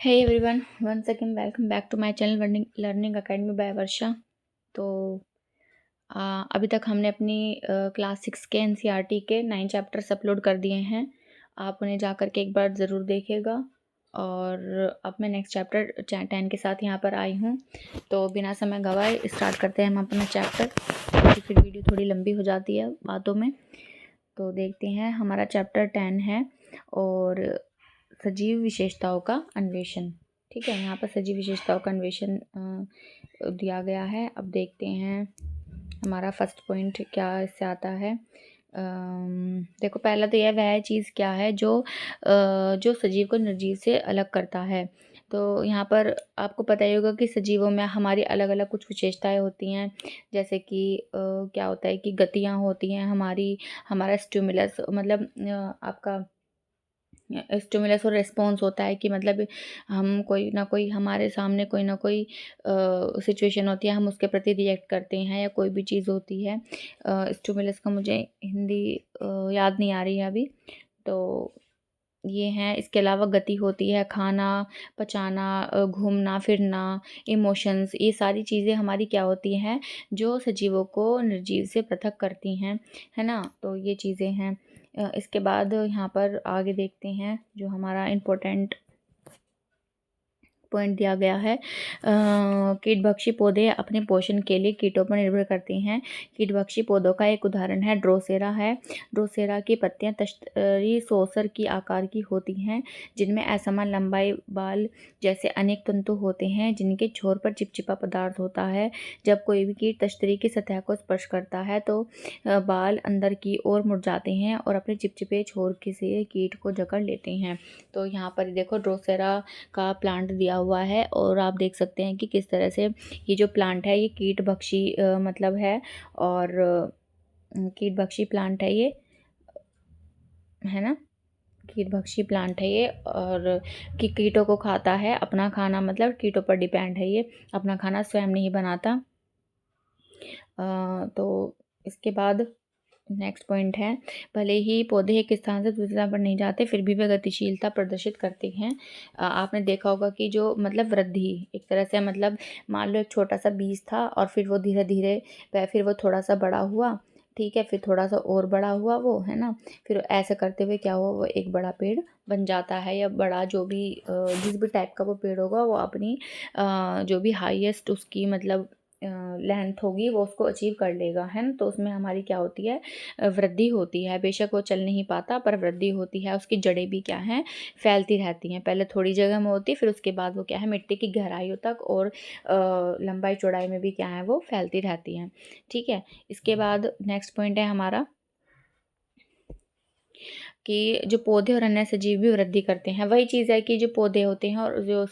Hey everyone, once again welcome back to my channel learning academy by Varsha. तो अभी तक हमने अपनी क्लास 6 के एनसीईआरटी के 9 चैप्टर्स अपलोड कर दिए हैं। आप उन्हें जा कर के एक बार ज़रूर देखिएगा। और अब मैं नेक्स्ट चैप्टर 10 के साथ यहाँ पर आई हूँ। तो बिना समय गवाए स्टार्ट करते हैं हम अपना चैप्टर, क्योंकि फिर वीडियो थोड़ी लंबी हो जाती है बातों में। तो देखते हैं, हमारा चैप्टर 10 है और सजीव विशेषताओं का अन्वेषण। ठीक है, यहाँ पर सजीव विशेषताओं का अन्वेषण दिया गया है। अब देखते हैं हमारा फर्स्ट पॉइंट क्या इससे आता है। देखो, पहला तो यह वह चीज़ क्या है जो सजीव को निर्जीव से अलग करता है। तो यहाँ पर आपको पता ही होगा कि सजीवों में हमारी अलग अलग कुछ विशेषताएं होती हैं। जैसे कि क्या होता है कि गतियाँ होती हैं हमारा स्टिमुलस, मतलब आपका स्टिमुलस और रिस्पॉन्स होता है कि मतलब हम कोई ना कोई हमारे सामने कोई ना कोई सिचुएशन होती है, हम उसके प्रति रिएक्ट करते हैं, या कोई भी चीज़ होती है। स्टिमुलस का मुझे हिंदी याद नहीं आ रही है अभी। तो ये हैं, इसके अलावा गति होती है, खाना पचाना, घूमना फिरना, इमोशंस, ये सारी चीज़ें हमारी क्या होती हैं जो सजीवों को निर्जीव से पृथक करती हैं, है ना। तो ये चीज़ें हैं। इसके बाद यहाँ पर आगे देखते हैं जो हमारा इम्पोर्टेंट पॉइंट दिया गया है। कीटभक्षी पौधे अपने पोषण के लिए कीटों पर निर्भर करते हैं। कीटभक्षी पौधों का एक उदाहरण है ड्रोसेरा है। ड्रोसेरा की पत्तियां तश्तरी सोसर की आकार की होती हैं, जिनमें असमान लंबाई बाल जैसे अनेक तंतु होते हैं, जिनके छोर पर चिपचिपा पदार्थ होता है। जब कोई भी कीट तश्तरी की सतह को स्पर्श करता है तो बाल अंदर की ओर मुड़ जाते हैं और अपने चिपचिपे छोर से कीट को जकड़ लेते हैं। तो यहाँ पर देखो, ड्रोसेरा का प्लांट दिया हुआ है और आप देख सकते हैं कि किस तरह से ये जो प्लांट है ये कीटभक्षी मतलब है। और कीटभक्षी प्लांट है ये, है ना। कीटभक्षी प्लांट है ये, और कीटों को खाता है। अपना खाना मतलब कीटों पर डिपेंड है ये, अपना खाना स्वयं नहीं बनाता। तो इसके बाद नेक्स्ट पॉइंट है, भले ही पौधे एक स्थान से दूसरे स्थान पर नहीं जाते, फिर भी वे गतिशीलता प्रदर्शित करते हैं। आपने देखा होगा कि जो मतलब वृद्धि एक तरह से, मतलब मान लो एक छोटा सा बीज था और फिर वो धीरे धीरे फिर वो थोड़ा सा बड़ा हुआ, ठीक है, फिर थोड़ा सा और बड़ा हुआ वो, है ना। फिर ऐसे करते हुए क्या हुआ, वो एक बड़ा पेड़ बन जाता है, या बड़ा जो भी जिस भी टाइप का वो पेड़ होगा वो अपनी जो भी हाईएस्ट उसकी मतलब लेंथ होगी वो उसको अचीव कर लेगा, है ना। तो उसमें हमारी क्या होती है, वृद्धि होती है। बेशक वो चल नहीं पाता पर वृद्धि होती है। उसकी जड़ें भी क्या हैं, फैलती रहती हैं। पहले थोड़ी जगह में होती है, फिर उसके बाद वो क्या है, मिट्टी की गहराइयों तक और लंबाई चौड़ाई में भी क्या है, वो फैलती रहती हैं। ठीक है, इसके बाद नेक्स्ट पॉइंट है हमारा कि जो पौधे और अन्य सजीव भी वृद्धि करते हैं। वही चीज़ है कि जो पौधे होते हैं और जो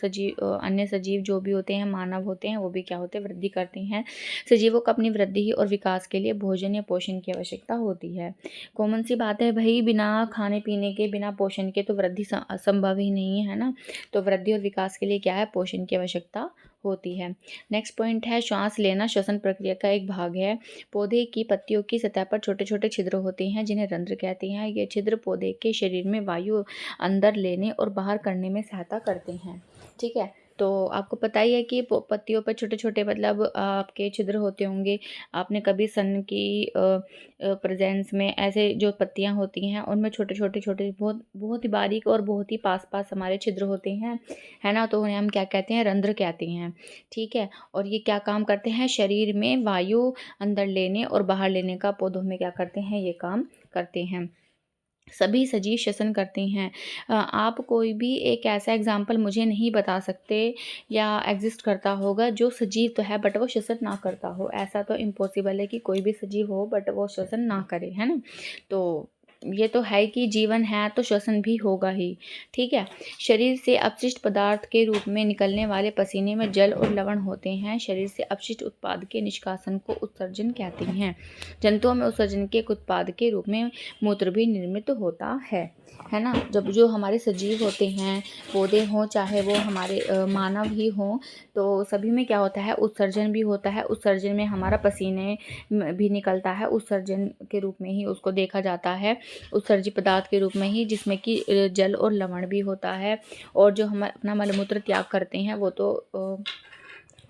अन्य सजीव जो भी होते हैं, मानव होते हैं, वो भी क्या होते हैं, वृद्धि करते हैं। सजीवों को अपनी वृद्धि और विकास के लिए भोजन या पोषण की आवश्यकता होती है। कॉमन सी बात है भाई, बिना खाने पीने के, बिना पोषण के तो वृद्धि असंभव ही नहीं है ना। तो वृद्धि और विकास के लिए क्या है, पोषण की आवश्यकता होती है। नेक्स्ट पॉइंट है, श्वास लेना श्वसन प्रक्रिया का एक भाग है। पौधे की पत्तियों की सतह पर छोटे छोटे छिद्र होते हैं, जिन्हें रंध्र कहते हैं। ये छिद्र पौधे के शरीर में वायु अंदर लेने और बाहर करने में सहायता करते हैं। ठीक है, तो आपको पता ही है कि पत्तियों पर छोटे छोटे मतलब आपके छिद्र होते होंगे। आपने कभी सन की प्रेजेंस में ऐसे जो पत्तियां होती हैं उनमें छोटे छोटे छोटे बहुत बहुत ही बारीक और बहुत ही पास पास हमारे छिद्र होते हैं, है ना। तो उन्हें हम क्या कहते हैं, रंध्र कहते हैं। ठीक है, और ये क्या काम करते हैं, शरीर में वायु अंदर लेने और बाहर लेने का पौधों में क्या करते हैं, ये काम करते हैं। सभी सजीव श्वसन करते हैं। आप कोई भी एक ऐसा एग्जाम्पल मुझे नहीं बता सकते या एग्जिस्ट करता होगा जो सजीव तो है बट वो श्वसन ना करता हो। ऐसा तो इम्पॉसिबल है कि कोई भी सजीव हो बट वो श्वसन ना करे, है ना। तो ये तो है कि जीवन है तो श्वसन भी होगा ही। ठीक है, शरीर से अपशिष्ट पदार्थ के रूप में निकलने वाले पसीने में जल और लवण होते हैं। शरीर से अपशिष्ट उत्पाद के निष्कासन को उत्सर्जन कहते हैं। जंतुओं में उत्सर्जन के एक उत्पाद के रूप में मूत्र भी निर्मित होता है। है ना। जब जो हमारे सजीव होते हैं, पौधे हों चाहे वो हमारे मानव ही हों, तो सभी में क्या होता है, उत्सर्जन भी होता है। उत्सर्जन में हमारा पसीने भी निकलता है, उत्सर्जन के रूप में ही उसको देखा जाता है, उत्सर्जी पदार्थ के रूप में ही, जिसमें कि जल और लवण भी होता है। और जो हम अपना मलमूत्र त्याग करते हैं वो तो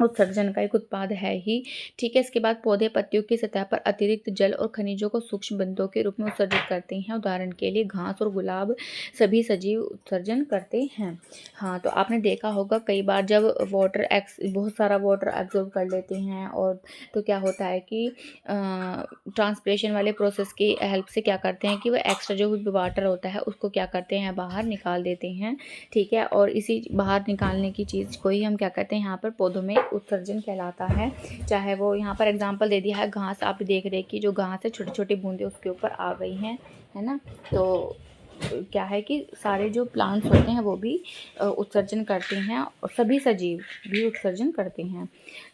उत्सर्जन का एक उत्पाद है ही। ठीक है। इसके बाद पौधे पत्तियों की सतह पर अतिरिक्त जल और खनिजों को सूक्ष्म बिंदुओं के रूप में उत्सर्जित करते हैं। उदाहरण के लिए घास और गुलाब सभी सजीव उत्सर्जन करते हैं। हाँ, तो आपने देखा होगा कई बार जब बहुत सारा वाटर एब्जॉर्ब कर लेते हैं, और तो क्या होता है कि ट्रांसपिरेशन वाले प्रोसेस की हेल्प से क्या करते हैं कि वो एक्स्ट्रा जो भी वाटर होता है उसको क्या करते हैं, बाहर निकाल देते हैं। ठीक है। और इसी बाहर निकालने की चीज़ को ही हम क्या कहते हैं, यहाँ पर पौधों में उत्सर्जन कहलाता है। चाहे वो यहाँ पर एग्जांपल दे दिया है, घास आप देख रहे हैं कि जो घास है छोटी छोटी बूंदें उसके ऊपर आ गई हैं, है ना। तो क्या है कि सारे जो प्लांट्स होते हैं वो भी उत्सर्जन करते हैं, और सभी सजीव भी उत्सर्जन करते हैं।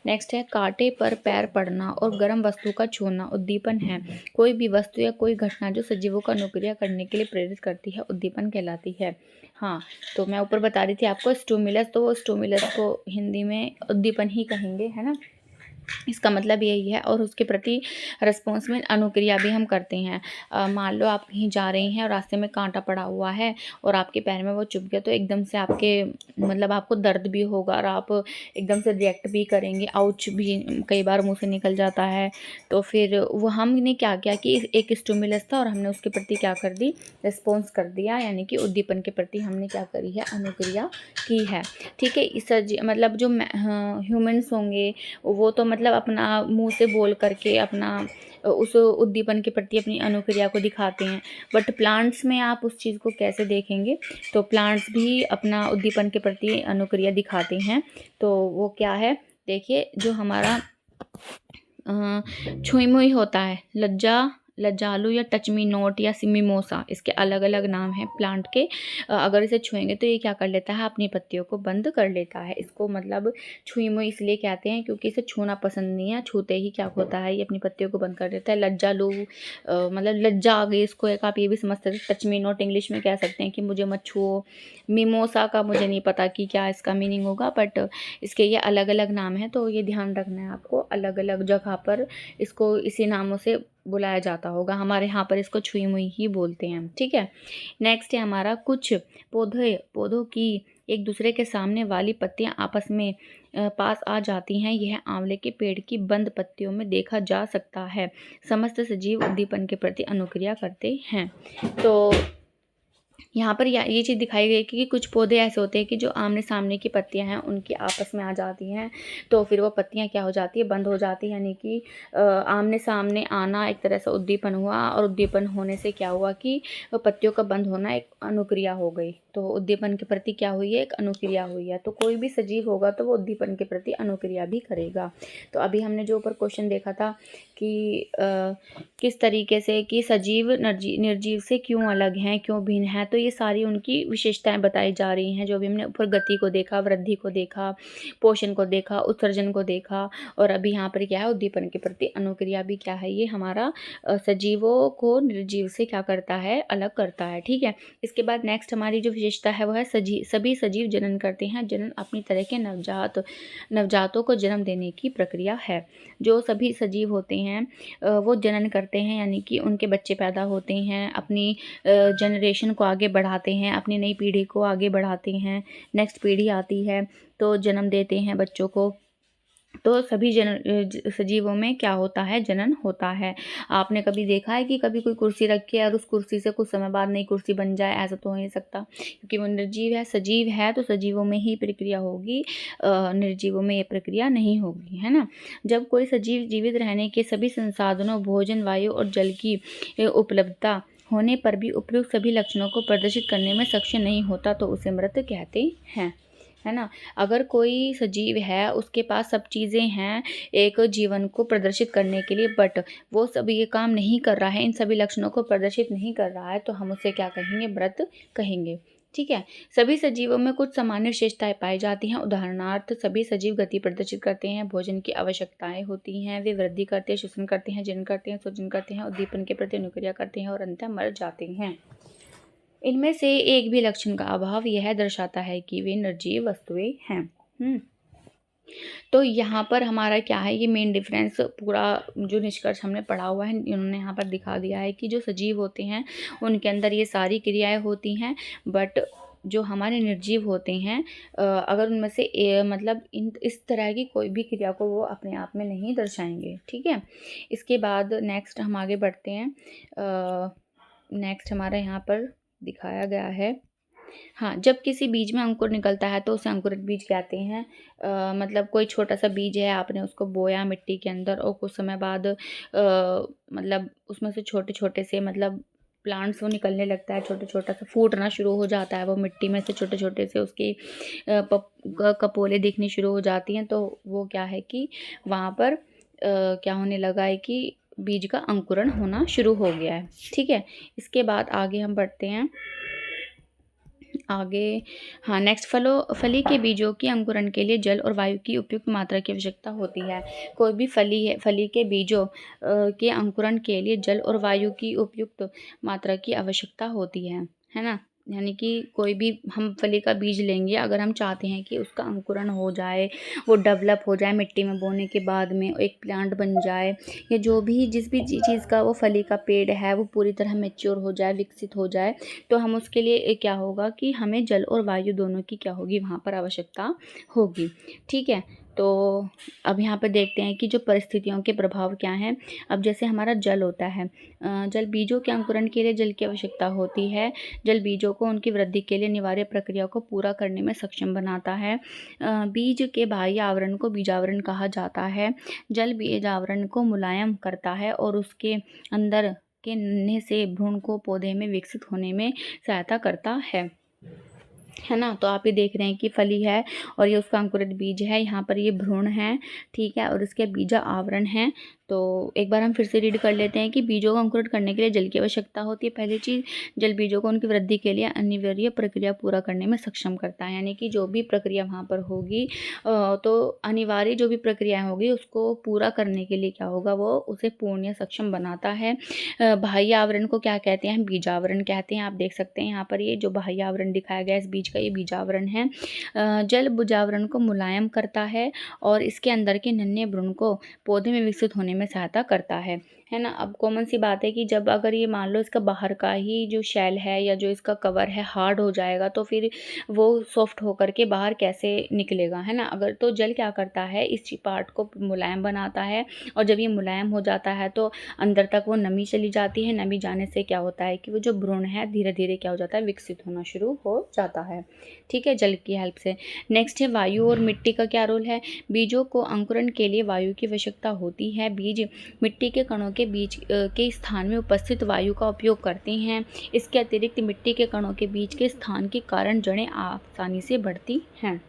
नेक्स्ट है, कांटे पर पैर पड़ना और गर्म वस्तु का छूना उद्दीपन है। कोई भी वस्तु या कोई घटना जो सजीवों का अनुक्रिया करने के लिए प्रेरित करती है उद्दीपन कहलाती है। हाँ, तो मैं ऊपर बता रही थी आपको स्टिमुलस, तो वो स्टिमुलस को हिंदी में उद्दीपन ही कहेंगे, है ना। इसका मतलब यही है। और उसके प्रति रिस्पॉन्स में अनुक्रिया भी हम करते हैं। मान लो आप कहीं जा रही हैं और रास्ते में कांटा पड़ा हुआ है और आपके पैर में वो चुभ गया, तो एकदम से आपके मतलब आपको दर्द भी होगा और आप एकदम से रिएक्ट भी करेंगे, आउच भी कई बार मुंह से निकल जाता है। तो फिर वो हमने क्या किया कि एक स्टिमुलस था और हमने उसके प्रति क्या कर दी, रिस्पॉन्स कर दिया, यानी कि उद्दीपन के प्रति हमने क्या करी है, अनुक्रिया की है। ठीक है। इस मतलब जो ह्यूमन्स होंगे वो तो मतलब अपना मुंह से बोल करके अपना उस उद्दीपन के प्रति अपनी अनुक्रिया को दिखाते हैं। बट प्लांट्स में आप उस चीज़ को कैसे देखेंगे, तो प्लांट्स भी अपना उद्दीपन के प्रति अनुक्रिया दिखाते हैं। तो वो क्या है, देखिए, जो हमारा छुई मुई होता है, लज्जालू या टच मी नॉट या मिमोसा, इसके अलग अलग नाम हैं प्लांट के। अगर इसे छुएंगे तो ये क्या कर लेता है, अपनी पत्तियों को बंद कर लेता है। इसको मतलब छुई मुई इसलिए कहते हैं क्योंकि इसे छूना पसंद नहीं है, छूते ही क्या होता है, ये अपनी पत्तियों को बंद कर देता है। लज्जालू मतलब लज्जा आ गई इसको, एक आप ये भी समझ सकते हैं। टच मी नॉट इंग्लिश में कह सकते हैं कि मुझे मत छुओ। मिमोसा का मुझे नहीं पता कि क्या इसका मीनिंग होगा, बट इसके ये अलग अलग नाम हैं, तो ये ध्यान रखना है आपको। अलग अलग जगह पर इसको इसी नामों से बुलाया जाता होगा, हमारे यहाँ पर इसको छुई मुई ही बोलते हैं। ठीक है। नेक्स्ट है हमारा, कुछ पौधों की एक दूसरे के सामने वाली पत्तियां आपस में पास आ जाती हैं। यह आंवले के पेड़ की बंद पत्तियों में देखा जा सकता है। समस्त सजीव उद्दीपन के प्रति अनुक्रिया करते हैं। तो यहाँ पर ये चीज़ दिखाई गई कि कुछ पौधे ऐसे होते हैं कि जो आमने सामने की पत्तियां हैं उनकी आपस में आ जाती हैं, तो फिर वो पत्तियां क्या हो जाती है, बंद हो जाती है। यानी कि आमने सामने आना एक तरह से उद्दीपन हुआ, और उद्दीपन होने से क्या हुआ कि वो पत्तियों का बंद होना एक अनुक्रिया हो गई। तो उद्दीपन के प्रति क्या हुई है, एक अनुक्रिया हुई है। तो कोई भी सजीव होगा तो वो उद्दीपन के प्रति अनुक्रिया भी करेगा। तो अभी हमने जो ऊपर क्वेश्चन देखा था कि किस तरीके से कि सजीव निर्जीव से क्यों अलग हैं, क्यों भिन्न हैं, तो ये सारी उनकी विशेषताएं बताई जा रही हैं। जो भी हमने ऊपर गति को देखा, वृद्धि को देखा, पोषण को देखा, उत्सर्जन को देखा, और अभी यहाँ पर क्या है, उद्दीपन के प्रति अनुक्रिया भी क्या है, ये हमारा सजीवों को निर्जीव से क्या करता है, अलग करता है। ठीक है। इसके बाद नेक्स्ट हमारी जो विशेषता है वो है सभी सजीव जनन करते हैं। जनन अपनी तरह के नवजातों को जन्म देने की प्रक्रिया है। जो सभी सजीव होते हैं वो जनन करते हैं, यानी कि उनके बच्चे पैदा होते हैं, अपनी जनरेशन को आगे बढ़ाते हैं, अपनी नई पीढ़ी को आगे बढ़ाते हैं। नेक्स्ट पीढ़ी आती है तो जन्म देते हैं बच्चों को। तो सभी सजीवों में क्या होता है, जनन होता है। आपने कभी देखा है कि कभी कोई कुर्सी रखी है और उस कुर्सी से कुछ समय बाद नई कुर्सी बन जाए? ऐसा तो हो नहीं सकता, क्योंकि वो निर्जीव है। सजीव है तो सजीवों में ही प्रक्रिया होगी, निर्जीवों में ये प्रक्रिया नहीं होगी, है ना। जब कोई सजीव जीवित रहने के सभी संसाधनों, भोजन, वायु और जल की उपलब्धता होने पर भी उपयुक्त सभी लक्षणों को प्रदर्शित करने में सक्षम नहीं होता तो उसे मृत कहते हैं, है ना। अगर कोई सजीव है उसके पास सब चीज़ें हैं एक जीवन को प्रदर्शित करने के लिए, बट वो सब ये काम नहीं कर रहा है, इन सभी लक्षणों को प्रदर्शित नहीं कर रहा है, तो हम उसे क्या कहेंगे, मृत कहेंगे। ठीक है। सभी सजीवों में कुछ सामान्य विशेषताएं पाई जाती हैं। उदाहरणार्थ, सभी सजीव गति प्रदर्शित करते हैं, भोजन की आवश्यकताएं होती हैं, वे वृद्धि करते हैं, श्वसन करते हैं, जनन करते हैं, स्वजन करते हैं, उद्दीपन के प्रति अनुक्रिया करते हैं और अंततः मर जाते हैं। इनमें से एक भी लक्षण का अभाव यह दर्शाता है कि वे निर्जीव वस्तुएं हैं। तो यहाँ पर हमारा क्या है, ये मेन डिफरेंस पूरा जो निष्कर्ष हमने पढ़ा हुआ है इन्होंने यहाँ पर दिखा दिया है कि जो सजीव होते हैं उनके अंदर ये सारी क्रियाएं होती हैं, बट जो हमारे निर्जीव होते हैं अगर उनमें से मतलब इस तरह की कोई भी क्रिया को वो अपने आप में नहीं दर्शाएंगे। ठीक है, इसके बाद नेक्स्ट हम आगे बढ़ते हैं। नेक्स्ट हमारा यहाँ पर दिखाया गया है, हाँ, जब किसी बीज में अंकुर निकलता है तो उसे अंकुरित बीज कहते हैं। मतलब कोई छोटा सा बीज है, आपने उसको बोया मिट्टी के अंदर और कुछ समय बाद मतलब उसमें से छोटे छोटे से मतलब प्लांट्स वो निकलने लगता है, छोटा छोटा सा फूटना शुरू हो जाता है, वो मिट्टी में से छोटे छोटे से उसकी कपोले दिखनी शुरू हो जाती हैं। तो वो क्या है कि वहाँ पर क्या होने लगा है कि बीज का अंकुरण होना शुरू हो गया है। ठीक है, इसके बाद आगे हम बढ़ते हैं आगे। हाँ, नेक्स्ट फली के बीजों की अंकुरण के लिए जल और वायु की उपयुक्त मात्रा की आवश्यकता होती है। कोई भी फली के बीजों के अंकुरण के लिए जल और वायु की उपयुक्त मात्रा की आवश्यकता होती है ना। यानी कि कोई भी हम फली का बीज लेंगे, अगर हम चाहते हैं कि उसका अंकुरण हो जाए, वो डेवलप हो जाए, मिट्टी में बोने के बाद में एक प्लांट बन जाए, या जो भी जिस भी चीज़ का वो फली का पेड़ है वो पूरी तरह मैच्योर हो जाए, विकसित हो जाए, तो हम उसके लिए क्या होगा कि हमें जल और वायु दोनों की क्या होगी वहाँ पर आवश्यकता होगी। ठीक है, तो अब यहाँ पर देखते हैं कि जो परिस्थितियों के प्रभाव क्या हैं। अब जैसे हमारा जल होता है, जल बीजों के अंकुरण के लिए जल की आवश्यकता होती है। जल बीजों को उनकी वृद्धि के लिए अनिवार्य प्रक्रिया को पूरा करने में सक्षम बनाता है। बीज के बाह्य आवरण को बीजावरण कहा जाता है। जल बीज आवरण को मुलायम करता है और उसके अंदर के नन्हे से भ्रूण को पौधे में विकसित होने में सहायता करता है ना। तो आप ये देख रहे हैं कि फली है और ये उसका अंकुरित बीज है, यहाँ पर ये भ्रूण है, ठीक है, और इसके बीजा आवरण है। तो एक बार हम फिर से रीड कर लेते हैं कि बीजों को अंकुरित करने के लिए जल की आवश्यकता होती है। पहली चीज़, जल बीजों को उनकी वृद्धि के लिए अनिवार्य प्रक्रिया पूरा करने में सक्षम करता है। यानी कि जो भी प्रक्रिया वहाँ पर होगी तो अनिवार्य जो भी प्रक्रियाएँ होगी उसको पूरा करने के लिए क्या होगा, वो उसे पूर्ण या सक्षम बनाता है। बाह्य आवरण को क्या कहते हैं, बीजावरण कहते हैं। आप देख सकते हैं यहाँ पर ये जो बाह्य आवरण दिखाया गया है इस बीज का, ये बीजावरण है। जल बीजावरण को मुलायम करता है और इसके अंदर के नन्हे भ्रूण को पौधे में विकसित होने में सहायता करता है ना। अब कॉमन सी बात है कि जब अगर ये मान लो इसका बाहर का ही जो शेल है या जो इसका कवर है हार्ड हो जाएगा, तो फिर वो सॉफ्ट होकर के बाहर कैसे निकलेगा, है ना। अगर तो जल क्या करता है, इस पार्ट को मुलायम बनाता है, और जब ये मुलायम हो जाता है तो अंदर तक वो नमी चली जाती है। नमी जाने से क्या होता है कि वो जो भ्रूण है धीरे धीरे क्या हो जाता है, विकसित होना शुरू हो जाता है। ठीक है, जल की हेल्प से। नेक्स्ट है वायु और मिट्टी का क्या रोल है। बीजों को अंकुरण के लिए वायु की आवश्यकता होती है। बीज मिट्टी के कणों के बीच के स्थान में उपस्थित वायु का उपयोग करते हैं। इसके अतिरिक्त मिट्टी के कणों के बीच के स्थान के कारण जड़ें आसानी से बढ़ती हैं।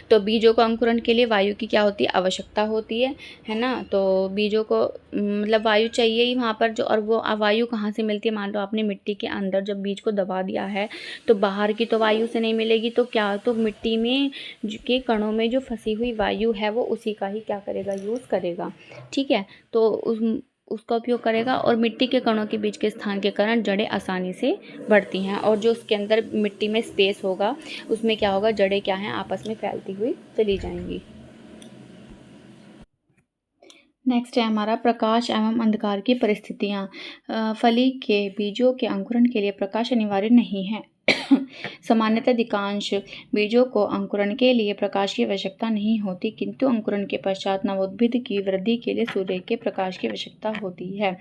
तो बीजों को अंकुरण के लिए वायु की क्या होती है, आवश्यकता होती है ना। तो बीजों को मतलब वायु चाहिए ही वहाँ पर, जो और वो वायु कहाँ से मिलती है। मान लो आपने मिट्टी के अंदर जब बीज को दबा दिया है तो बाहर की तो वायु से नहीं मिलेगी, तो क्या, तो मिट्टी में के कणों में जो फंसी हुई वायु है वो उसी का ही क्या करेगा, यूज़ करेगा। ठीक है, तो उसका उपयोग करेगा, और मिट्टी के कणों के बीच के स्थान के कारण जड़ें आसानी से बढ़ती हैं, और जो उसके अंदर मिट्टी में स्पेस होगा उसमें क्या होगा, जड़ें क्या हैं, आपस में फैलती हुई चली जाएंगी। नेक्स्ट है हमारा प्रकाश एवं अंधकार की परिस्थितियाँ। फली के बीजों के अंकुरण के लिए प्रकाश अनिवार्य नहीं है। सामान्यतः अधिकांश बीजों को अंकुरण के लिए प्रकाश की आवश्यकता नहीं होती, किंतु अंकुरण के पश्चात नवोद्भिद की वृद्धि के लिए सूर्य के प्रकाश की आवश्यकता होती है।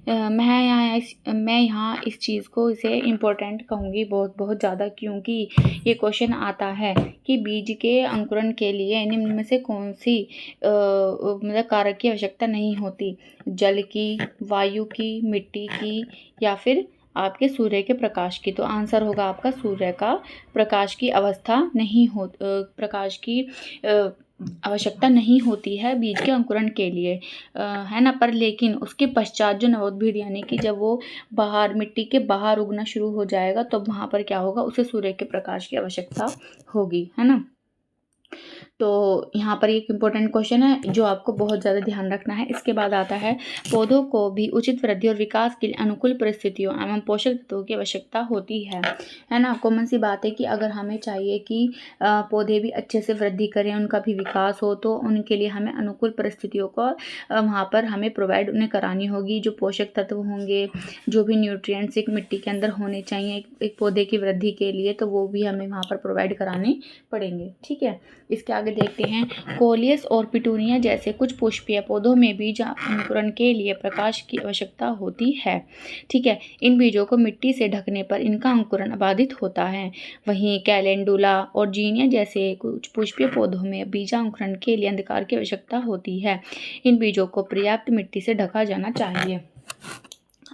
मैं यहाँ इस चीज़ को इसे इम्पोर्टेंट कहूँगी बहुत ज़्यादा, क्योंकि ये क्वेश्चन आता है कि बीज के अंकुरण के लिए निम्न में से कौन सी मतलब कारक की आवश्यकता नहीं होती, जल की, वायु की, मिट्टी की, या फिर आपके सूर्य के प्रकाश की। तो आंसर होगा आपका सूर्य का प्रकाश की अवस्था नहीं हो प्रकाश की आवश्यकता नहीं होती है बीज के अंकुरण के लिए, है ना। पर लेकिन उसके पश्चात जो नवोद्भिद, यानी कि जब वो बाहर मिट्टी के बाहर उगना शुरू हो जाएगा तो वहाँ पर क्या होगा, उसे सूर्य के प्रकाश की आवश्यकता होगी, है ना। तो यहाँ पर एक इम्पोर्टेंट क्वेश्चन है जो आपको बहुत ज़्यादा ध्यान रखना है। इसके बाद आता है, पौधों को भी उचित वृद्धि और विकास के लिए अनुकूल परिस्थितियों एवं पोषक तत्वों की आवश्यकता होती है ना। कॉमन सी बात है कि अगर हमें चाहिए कि पौधे भी अच्छे से वृद्धि करें, उनका भी विकास हो, तो उनके लिए हमें अनुकूल परिस्थितियों को वहाँ पर हमें प्रोवाइड उन्हें करानी होगी। जो पोषक तत्व होंगे, जो भी न्यूट्रिएंट्स एक मिट्टी के अंदर होने चाहिए एक पौधे की वृद्धि के लिए, तो वो भी हमें वहाँ पर प्रोवाइड कराने पड़ेंगे। ठीक है, इसके आगे देखते हैं, कोलियस और पिटूनिया जैसे कुछ पुष्पीय पौधों में बीज अंकुरण के लिए प्रकाश की आवश्यकता होती है। ठीक है, इन बीजों को मिट्टी से ढकने पर इनका अंकुरण बाधित होता है। वहीं कैलेंडुला और जीनिया जैसे कुछ पुष्पीय पौधों में बीजांकुरण के लिए अंधकार की आवश्यकता होती है। इन बीजों को पर्याप्त मिट्टी से ढका जाना चाहिए।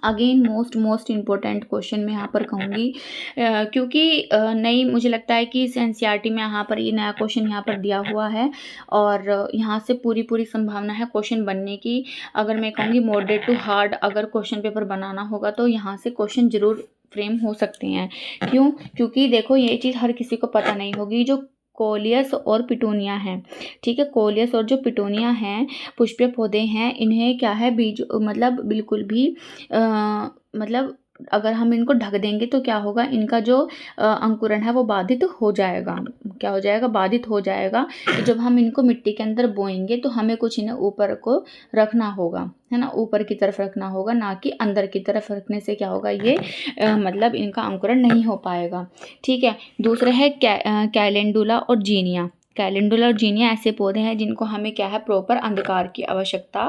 अगेन मोस्ट इम्पोर्टेंट क्वेश्चन मैं यहाँ पर कहूँगी, क्योंकि नई मुझे लगता है कि एनसीईआरटी में यहाँ पर ये नया क्वेश्चन यहाँ पर दिया हुआ है और यहाँ से पूरी संभावना है क्वेश्चन बनने की। अगर मैं कहूँगी मॉडरेट टू हार्ड अगर क्वेश्चन पेपर बनाना होगा तो यहाँ से क्वेश्चन जरूर फ्रेम हो सकते हैं। क्यों? क्योंकि देखो ये चीज़ हर किसी को पता नहीं होगी। जो कोलियस और पिटूनिया हैं, ठीक है, कोलियस और जो पिटूनिया हैं पुष्पीय पौधे हैं, इन्हें क्या है बीज मतलब बिल्कुल भी मतलब अगर हम इनको ढक देंगे तो क्या होगा, इनका जो अंकुरण है वो बाधित हो जाएगा। क्या हो जाएगा? बाधित हो जाएगा। तो जब हम इनको मिट्टी के अंदर बोएंगे तो हमें कुछ इन्हें ऊपर को रखना होगा, है ना, ऊपर की तरफ रखना होगा, ना कि अंदर की तरफ रखने से क्या होगा, ये मतलब इनका अंकुरण नहीं हो पाएगा। ठीक है, दूसरा है कैलेंडुला और जीनिया। कैलेंडुला और जीनिया ऐसे पौधे हैं जिनको हमें क्या है, प्रॉपर अंधकार की आवश्यकता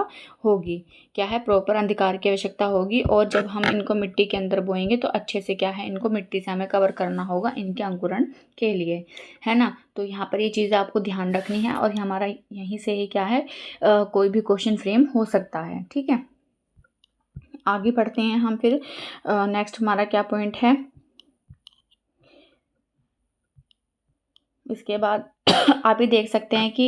होगी। क्या है? प्रॉपर अंधकार की आवश्यकता होगी। और जब हम इनको मिट्टी के अंदर बोएंगे तो अच्छे से क्या है, इनको मिट्टी से हमें कवर करना होगा इनके अंकुरण के लिए, है ना। तो यहाँ पर ये चीज़ आपको ध्यान रखनी है और हमारा यहीं से ही क्या है, कोई भी क्वेश्चन फ्रेम हो सकता है। ठीक है, आगे बढ़ते हैं हम फिर। नेक्स्ट हमारा क्या पॉइंट है, इसके बाद आप ही देख सकते हैं कि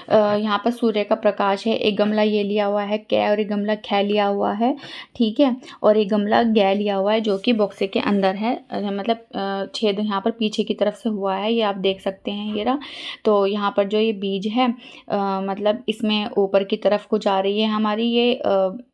यहाँ पर सूर्य का प्रकाश है। एक गमला ये लिया हुआ है कै और एक गमला खे लिया हुआ है। ठीक है, और एक गमला गै लिया हुआ है जो कि बॉक्से के अंदर है, मतलब छेद यहाँ पर पीछे की तरफ से हुआ है, ये आप देख सकते हैं ये रहा। तो यहाँ पर जो ये बीज है मतलब इसमें ऊपर की तरफ को जा रही है हमारी ये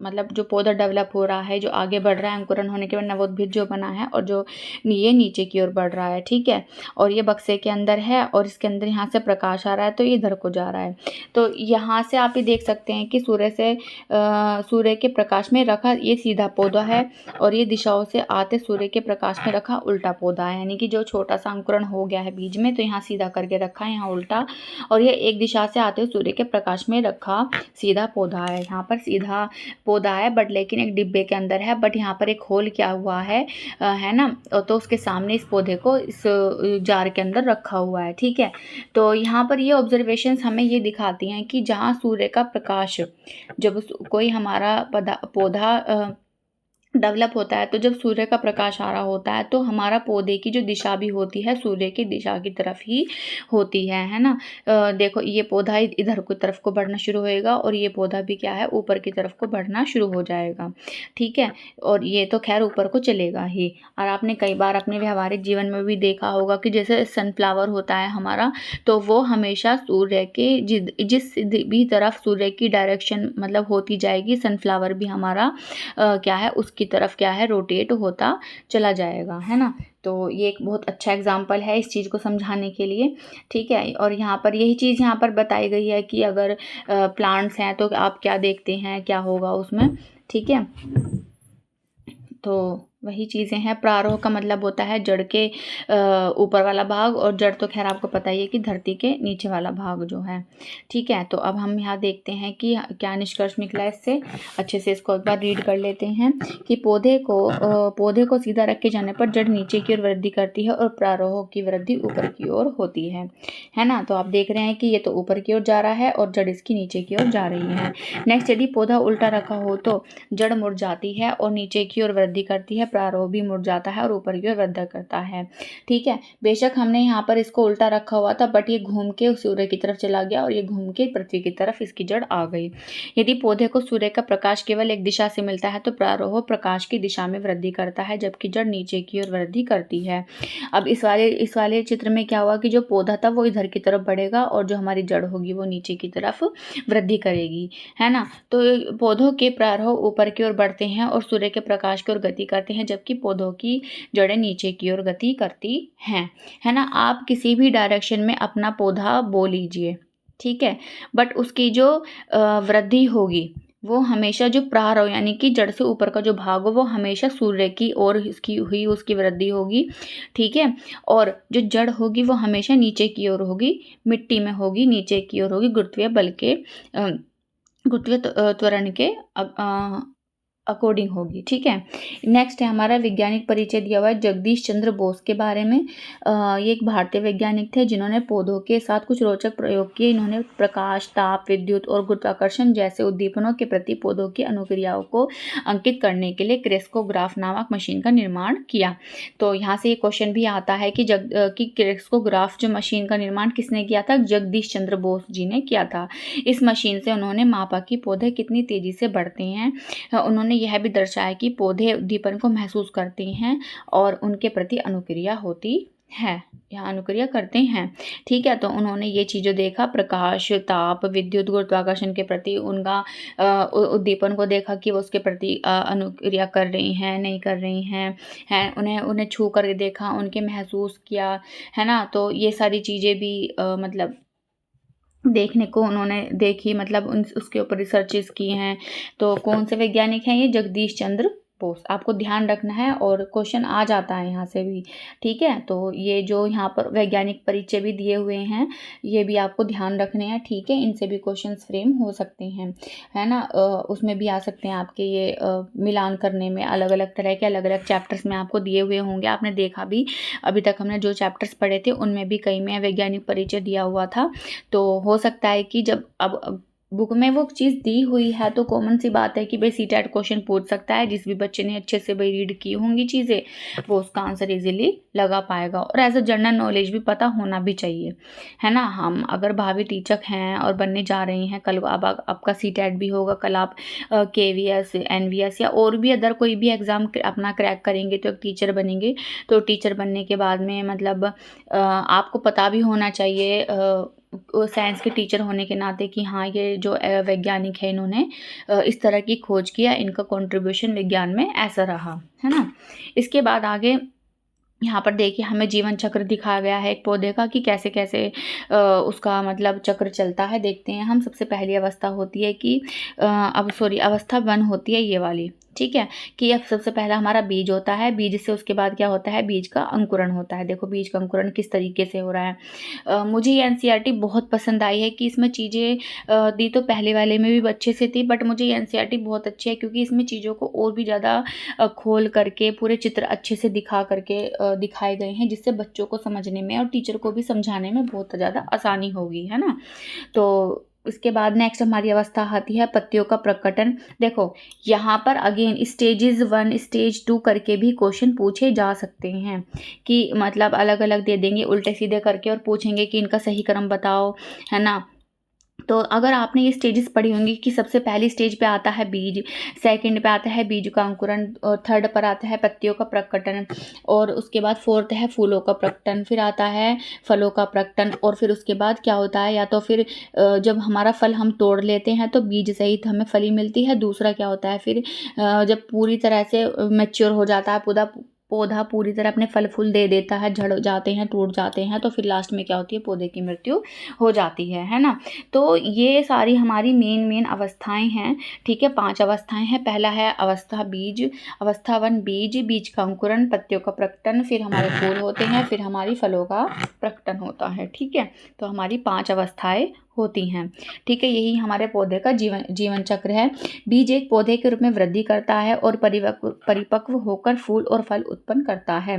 मतलब जो पौधा डेवलप हो रहा है, जो आगे बढ़ रहा है अंकुरण होने के बाद नवोद्भिद जो बना है, और जो ये नीचे की ओर बढ़ रहा है। ठीक है, और ये बक्से के अंदर है और इसके अंदर यहाँ से प्रकाश आ रहा है तो ये इधर को जा रहा है। तो यहाँ से आप ये देख सकते हैं कि सूर्य के प्रकाश में रखा ये सीधा पौधा है और ये दिशाओं से आते सूर्य के प्रकाश में रखा उल्टा पौधा है। यानी कि जो छोटा सा अंकुरण हो गया है बीज में तो यहाँ सीधा करके रखा है, यहाँ उल्टा, और ये एक दिशा से आते सूर्य के प्रकाश में रखा सीधा पौधा है। यहाँ पर सीधा पौधा है बट लेकिन एक डिब्बे के अंदर है, बट यहाँ पर एक होल क्या हुआ है ना, तो उसके सामने इस पौधे को इस जार के अंदर रखा हुआ है। ठीक है, तो यहाँ पर ये ऑब्जर्वेशंस हमें ये दिखाती हैं कि जहाँ सूर्य का प्रकाश, जब कोई हमारा पौधा डेवलप होता है तो जब सूर्य का प्रकाश आ रहा होता है तो हमारा पौधे की जो दिशा भी होती है सूर्य की दिशा की तरफ ही होती है ना। देखो ये पौधा इधर की तरफ को बढ़ना शुरू होएगा और ये पौधा भी क्या है, ऊपर की तरफ को बढ़ना शुरू हो जाएगा। ठीक है, और ये तो खैर ऊपर को चलेगा ही। और आपने कई बार अपने व्यवहारिक जीवन में भी देखा होगा कि जैसे सनफ्लावर होता है हमारा, तो वो हमेशा सूर्य के जिस भी तरफ सूर्य की डायरेक्शन मतलब होती जाएगी, सनफ्लावर भी हमारा क्या है उसकी तरफ क्या है, रोटेट होता चला जाएगा, है ना। तो ये एक बहुत अच्छा एग्जाम्पल है इस चीज़ को समझाने के लिए। ठीक है, और यहाँ पर यही चीज़ यहाँ पर बताई गई है कि अगर प्लांट्स हैं तो आप क्या देखते हैं, क्या होगा उसमें। ठीक है, तो वही चीज़ें हैं। प्रारोह का मतलब होता है जड़ के ऊपर वाला भाग, और जड़ तो खैर आपको पता ही है कि धरती के नीचे वाला भाग जो है। ठीक है, तो अब हम यहाँ देखते हैं कि क्या निष्कर्ष निकला इससे। अच्छे से इसको एक बार रीड कर लेते हैं कि पौधे को सीधा रखे जाने पर जड़ नीचे की ओर वृद्धि करती है और प्रारोह की वृद्धि ऊपर की ओर होती है ना। तो आप देख रहे हैं कि ये तो ऊपर की ओर जा रहा है और जड़ इसकी नीचे की ओर जा रही है। नेक्स्ट, यदि पौधा उल्टा रखा हो तो जड़ मुड़ जाती है और नीचे की ओर वृद्धि करती है, प्रारोह भी मुड़ जाता है और ऊपर की ओर वृद्धि करता है। ठीक है, बेशक हमने यहाँ पर इसको उल्टा रखा हुआ था, बट ये घूम के सूर्य की तरफ चला गया और ये घूम के पृथ्वी की तरफ इसकी जड़ आ गई। यदि पौधे को सूर्य का प्रकाश केवल एक दिशा से मिलता है तो प्रारोह प्रकाश की दिशा में वृद्धि करता है, जबकि जड़ नीचे की ओर वृद्धि करती है। अब इस वाले चित्र में क्या हुआ कि जो पौधा था वो इधर की तरफ बढ़ेगा और जो हमारी जड़ होगी वो नीचे की तरफ वृद्धि करेगी, है ना। तो पौधों के प्रारोह ऊपर की ओर बढ़ते हैं और सूर्य के प्रकाश की ओर गति करते हैं, जबकि पौधों की जड़ें नीचे की ओर गति करती हैं, है ना। आप किसी भी डायरेक्शन में अपना पौधा बो लीजिए, ठीक है, बट उसकी जो वृद्धि होगी वो हमेशा जो प्रारोह यानी कि जड़ से ऊपर का जो भाग हो वो हमेशा सूर्य की ओर उसकी वृद्धि होगी, ठीक है। और जो जड़ होगी वो हमेशा नीचे की ओर होगी, मिट्टी में होगी, नीचे की ओर होगी, गुरुत्वीय बल के गुरुत्वीय त्वरण के अकॉर्डिंग होगी, ठीक है। नेक्स्ट है हमारा वैज्ञानिक परिचय दिया हुआ है जगदीश चंद्र बोस के बारे में। ये एक भारतीय वैज्ञानिक थे जिन्होंने पौधों के साथ कुछ रोचक प्रयोग किए। इन्होंने प्रकाश, ताप, विद्युत और गुरुत्वाकर्षण जैसे उद्दीपनों के प्रति पौधों की अनुक्रियाओं को अंकित करने के लिए क्रेस्कोग्राफ नामक मशीन का निर्माण किया। तो यहाँ से ये क्वेश्चन भी आता है कि क्रेस्कोग्राफ जो मशीन का निर्माण किसने किया था? जगदीश चंद्र बोस जी ने किया था। इस मशीन से उन्होंने मापा कि पौधे कितनी तेजी से बढ़ते हैं। उन्होंने यह भी दर्शाया कि पौधे उद्दीपन को महसूस करते हैं और उनके प्रति अनुक्रिया होती है, यहाँ अनुक्रिया करते हैं, ठीक है। तो उन्होंने ये चीज़ें देखा, प्रकाश, ताप, विद्युत, गुरुत्वाकर्षण के प्रति उनका उद्दीपन को देखा कि वो उसके प्रति अनुक्रिया कर रही हैं, नहीं कर रही हैं, उन्हें छू कर देखा, उनके महसूस किया, है ना। तो ये सारी चीज़ें भी मतलब देखने को उन्होंने देखी, मतलब उसके ऊपर रिसर्चेस की हैं। तो कौन से वैज्ञानिक हैं ये? जगदीश चंद्र बोस। आपको ध्यान रखना है और क्वेश्चन आ जाता है यहाँ से भी, ठीक है। तो ये जो यहाँ पर वैज्ञानिक परिचय भी दिए हुए हैं ये भी आपको ध्यान रखने हैं, ठीक है। इनसे भी क्वेश्चंस फ्रेम हो सकते हैं, है ना। उसमें भी आ सकते हैं आपके ये मिलान करने में, अलग अलग तरह के अलग अलग चैप्टर्स में आपको दिए हुए होंगे। आपने देखा भी, अभी तक हमने जो चैप्टर्स पढ़े थे उनमें भी कई में वैज्ञानिक परिचय दिया हुआ था। तो हो सकता है कि जब अब बुक में वो चीज़ दी हुई है तो कॉमन सी बात है कि भाई सीटेट क्वेश्चन पूछ सकता है। जिस भी बच्चे ने अच्छे से भाई रीड की होंगी चीज़ें वो उसका आंसर इजीली लगा पाएगा। और एज अ जनरल नॉलेज भी पता होना भी चाहिए, है ना। हम अगर भावी टीचर हैं और बनने जा रही हैं, कल अब आपका सीटेट भी होगा, कल आप KVS, NVS या और भी अदर कोई भी एग्ज़ाम अपना क्रैक करेंगे तो एक टीचर बनेंगे। तो टीचर बनने के बाद में मतलब आपको पता भी होना चाहिए साइंस के टीचर होने के नाते कि हाँ ये जो वैज्ञानिक है इन्होंने इस तरह की खोज किया, इनका कंट्रीब्यूशन विज्ञान में ऐसा रहा, है ना। इसके बाद आगे यहाँ पर देखिए हमें जीवन चक्र दिखाया गया है एक पौधे का कि कैसे कैसे उसका मतलब चक्र चलता है। देखते हैं हम। सबसे पहली अवस्था होती है कि अवस्था 1 होती है ये वाली, ठीक है, कि अब सबसे पहला हमारा बीज होता है। बीज से उसके बाद क्या होता है? बीज का अंकुरण होता है। देखो बीज का अंकुरण किस तरीके से हो रहा है। मुझे ये NCERT बहुत पसंद आई है कि इसमें चीज़ें दी तो पहले वाले में भी अच्छे से थी, बट मुझे ये NCERT बहुत अच्छी है क्योंकि इसमें चीज़ों को और भी ज़्यादा खोल करके पूरे चित्र अच्छे से दिखा करके दिखाए गए हैं, जिससे बच्चों को समझने में और टीचर को भी समझाने में बहुत ज़्यादा आसानी होगी, है ना। तो इसके बाद नेक्स्ट हमारी अवस्था आती है पत्तियों का प्रकटन। देखो यहाँ पर अगेन स्टेजेस 1, स्टेज 2 करके भी क्वेश्चन पूछे जा सकते हैं कि मतलब अलग अलग दे देंगे उल्टे सीधे करके और पूछेंगे कि इनका सही क्रम बताओ, है ना। तो अगर आपने ये स्टेजेस पढ़ी होंगी कि सबसे पहली स्टेज पे आता है बीज, सेकंड पे आता है बीज का अंकुरण, और थर्ड पर आता है पत्तियों का प्रकटन, और उसके बाद फोर्थ है फूलों का प्रकटन, फिर आता है फलों का प्रकटन, और फिर उसके बाद क्या होता है, या तो फिर जब हमारा फल हम तोड़ लेते हैं तो बीज सहित हमें फली मिलती है। दूसरा क्या होता है फिर जब पूरी तरह से मैच्योर हो जाता है पौधा पूरी तरह अपने फल फूल दे देता है, झड़ जाते हैं, टूट जाते हैं, तो फिर लास्ट में क्या होती है? पौधे की मृत्यु हो जाती है ना। तो ये सारी हमारी मेन अवस्थाएं हैं, ठीक है। 5 अवस्थाएं हैं। पहला है अवस्था बीज, अवस्था 1 बीज, बीज का अंकुरण, पत्तियों का प्रकटन, फिर हमारे फूल होते हैं, फिर हमारी फलों का प्रकटन होता है, ठीक है। तो हमारी 5 अवस्थाएं होती हैं, ठीक है। यही हमारे पौधे का जीवन चक्र है। बीज एक पौधे के रूप में वृद्धि करता है और परिपक्व होकर फूल और फल उत्पन्न करता है।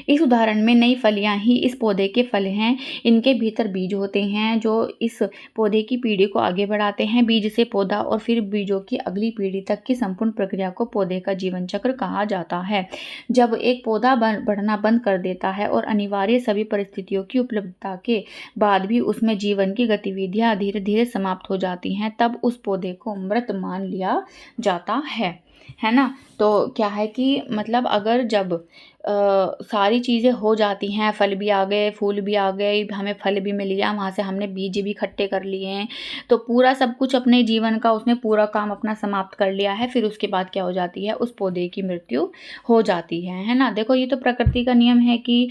इस उदाहरण में नई फलियां ही इस पौधे के फल हैं। इनके भीतर बीज होते हैं जो इस पौधे की पीढ़ी को आगे बढ़ाते हैं। बीज से पौधा और फिर बीजों की अगली पीढ़ी तक की संपूर्ण प्रक्रिया को पौधे का जीवन चक्र कहा जाता है। जब एक पौधा बढ़ना बंद कर देता है और अनिवार्य सभी परिस्थितियों की उपलब्धता के बाद भी उसमें जीवन की गतिविधियां धीरे धीरे समाप्त हो जाती हैं, तब उस पौधे को मृत मान लिया जाता है ना। तो क्या है कि मतलब अगर जब सारी चीज़ें हो जाती हैं, फल भी आ गए, फूल भी आ गए, हमें फल भी मिल गया, वहाँ से हमने बीज भी इकट्ठे कर लिए हैं, तो पूरा सब कुछ अपने जीवन का उसने पूरा काम अपना समाप्त कर लिया है, फिर उसके बाद क्या हो जाती है, उस पौधे की मृत्यु हो जाती है ना। देखो ये तो प्रकृति का नियम है कि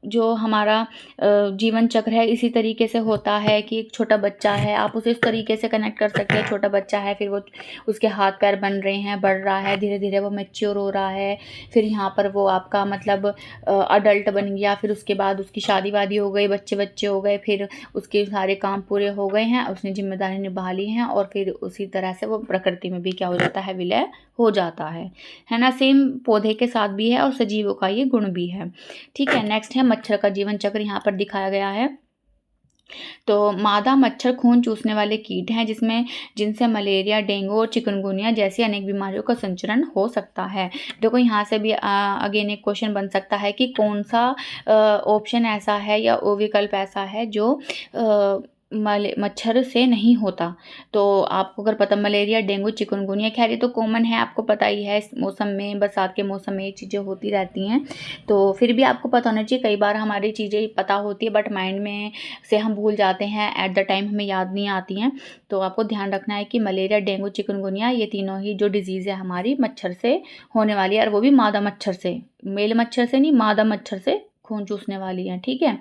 जो हमारा जीवन चक्र है इसी तरीके से होता है कि एक छोटा बच्चा है, आप उसे इस तरीके से कनेक्ट कर सकते हैं। छोटा बच्चा है, फिर वो उसके हाथ पैर बन रहे हैं, बढ़ रहा है, धीरे धीरे वो मैच्योर हो रहा है, फिर यहाँ पर वो आपका मतलब अडल्ट बन गया, फिर उसके बाद उसकी शादी वादी हो गई, बच्चे बच्चे हो गए, फिर उसके सारे काम पूरे हो गए हैं, उसने जिम्मेदारी निभा ली है, और फिर उसी तरह से वो प्रकृति में भी क्या हो जाता है, विलय हो जाता है ना। सेम पौधे के साथ भी है और सजीवों का ये गुण भी है। ठीक है, नेक्स्ट है मच्छर का जीवन चक्र, यहाँ पर दिखाया गया है। तो मादा मच्छर खून चूसने वाले कीट हैं जिनसे मलेरिया, डेंगू और चिकनगुनिया जैसी अनेक बीमारियों का संचरण हो सकता है। देखो यहाँ से भी अगेन एक क्वेश्चन बन सकता है कि कौन सा ऑप्शन ऐसा है या वो विकल्प ऐसा है जो मच्छर से नहीं होता। तो आपको अगर पता, मलेरिया, डेंगू, चिकनगुनिया, खैर ये तो कॉमन है, आपको पता ही है, इस मौसम में, बरसात के मौसम में ये चीज़ें होती रहती हैं। तो फिर भी आपको पता होना चाहिए, कई बार हमारी चीज़ें पता होती है बट माइंड में से हम भूल जाते हैं, एट द टाइम हमें याद नहीं आती हैं। तो आपको ध्यान रखना है कि मलेरिया, डेंगू, चिकनगुनिया ये तीनों ही जो डिजीज़ है हमारी मच्छर से होने वाली है, और वो भी मादा मच्छर से, मेल मच्छर से नहीं, मादा मच्छर से खून चूसने वाली है। ठीक है,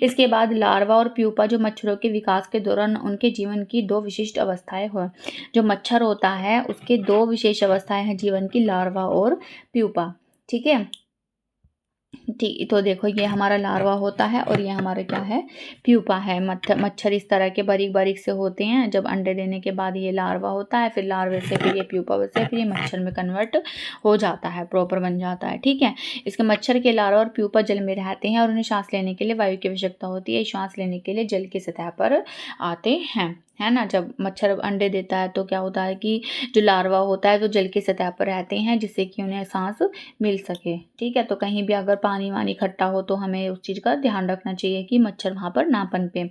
इसके बाद लार्वा और प्यूपा, जो मच्छरों के विकास के दौरान उनके जीवन की दो विशिष्ट अवस्थाएं हो। जो मच्छर होता है उसके दो विशेष अवस्थाएं हैं जीवन की, लार्वा और प्यूपा। ठीक है, ठीक, तो देखो ये हमारा लार्वा होता है और ये हमारा क्या है, प्यूपा है। मच्छर इस तरह के बारीक बारीक से होते हैं। जब अंडे देने के बाद ये लार्वा होता है, फिर लार्वे से फिर ये प्यूपा से फिर ये मच्छर में कन्वर्ट हो जाता है, प्रॉपर बन जाता है। ठीक है, इसके मच्छर के लार्वा और प्यूपा जल में रहते हैं और उन्हें सांस लेने के लिए वायु की आवश्यकता होती है। सांस लेने के लिए जल की सतह पर आते हैं, है ना। जब मच्छर अंडे देता है तो क्या होता है कि जो लार्वा होता है वो जल की सतह पर रहते हैं जिससे कि उन्हें सांस मिल सके। ठीक है, तो कहीं भी अगर पानी वानी इकट्ठा हो तो हमें उस चीज़ का ध्यान रखना चाहिए कि मच्छर वहाँ पर ना पनपे।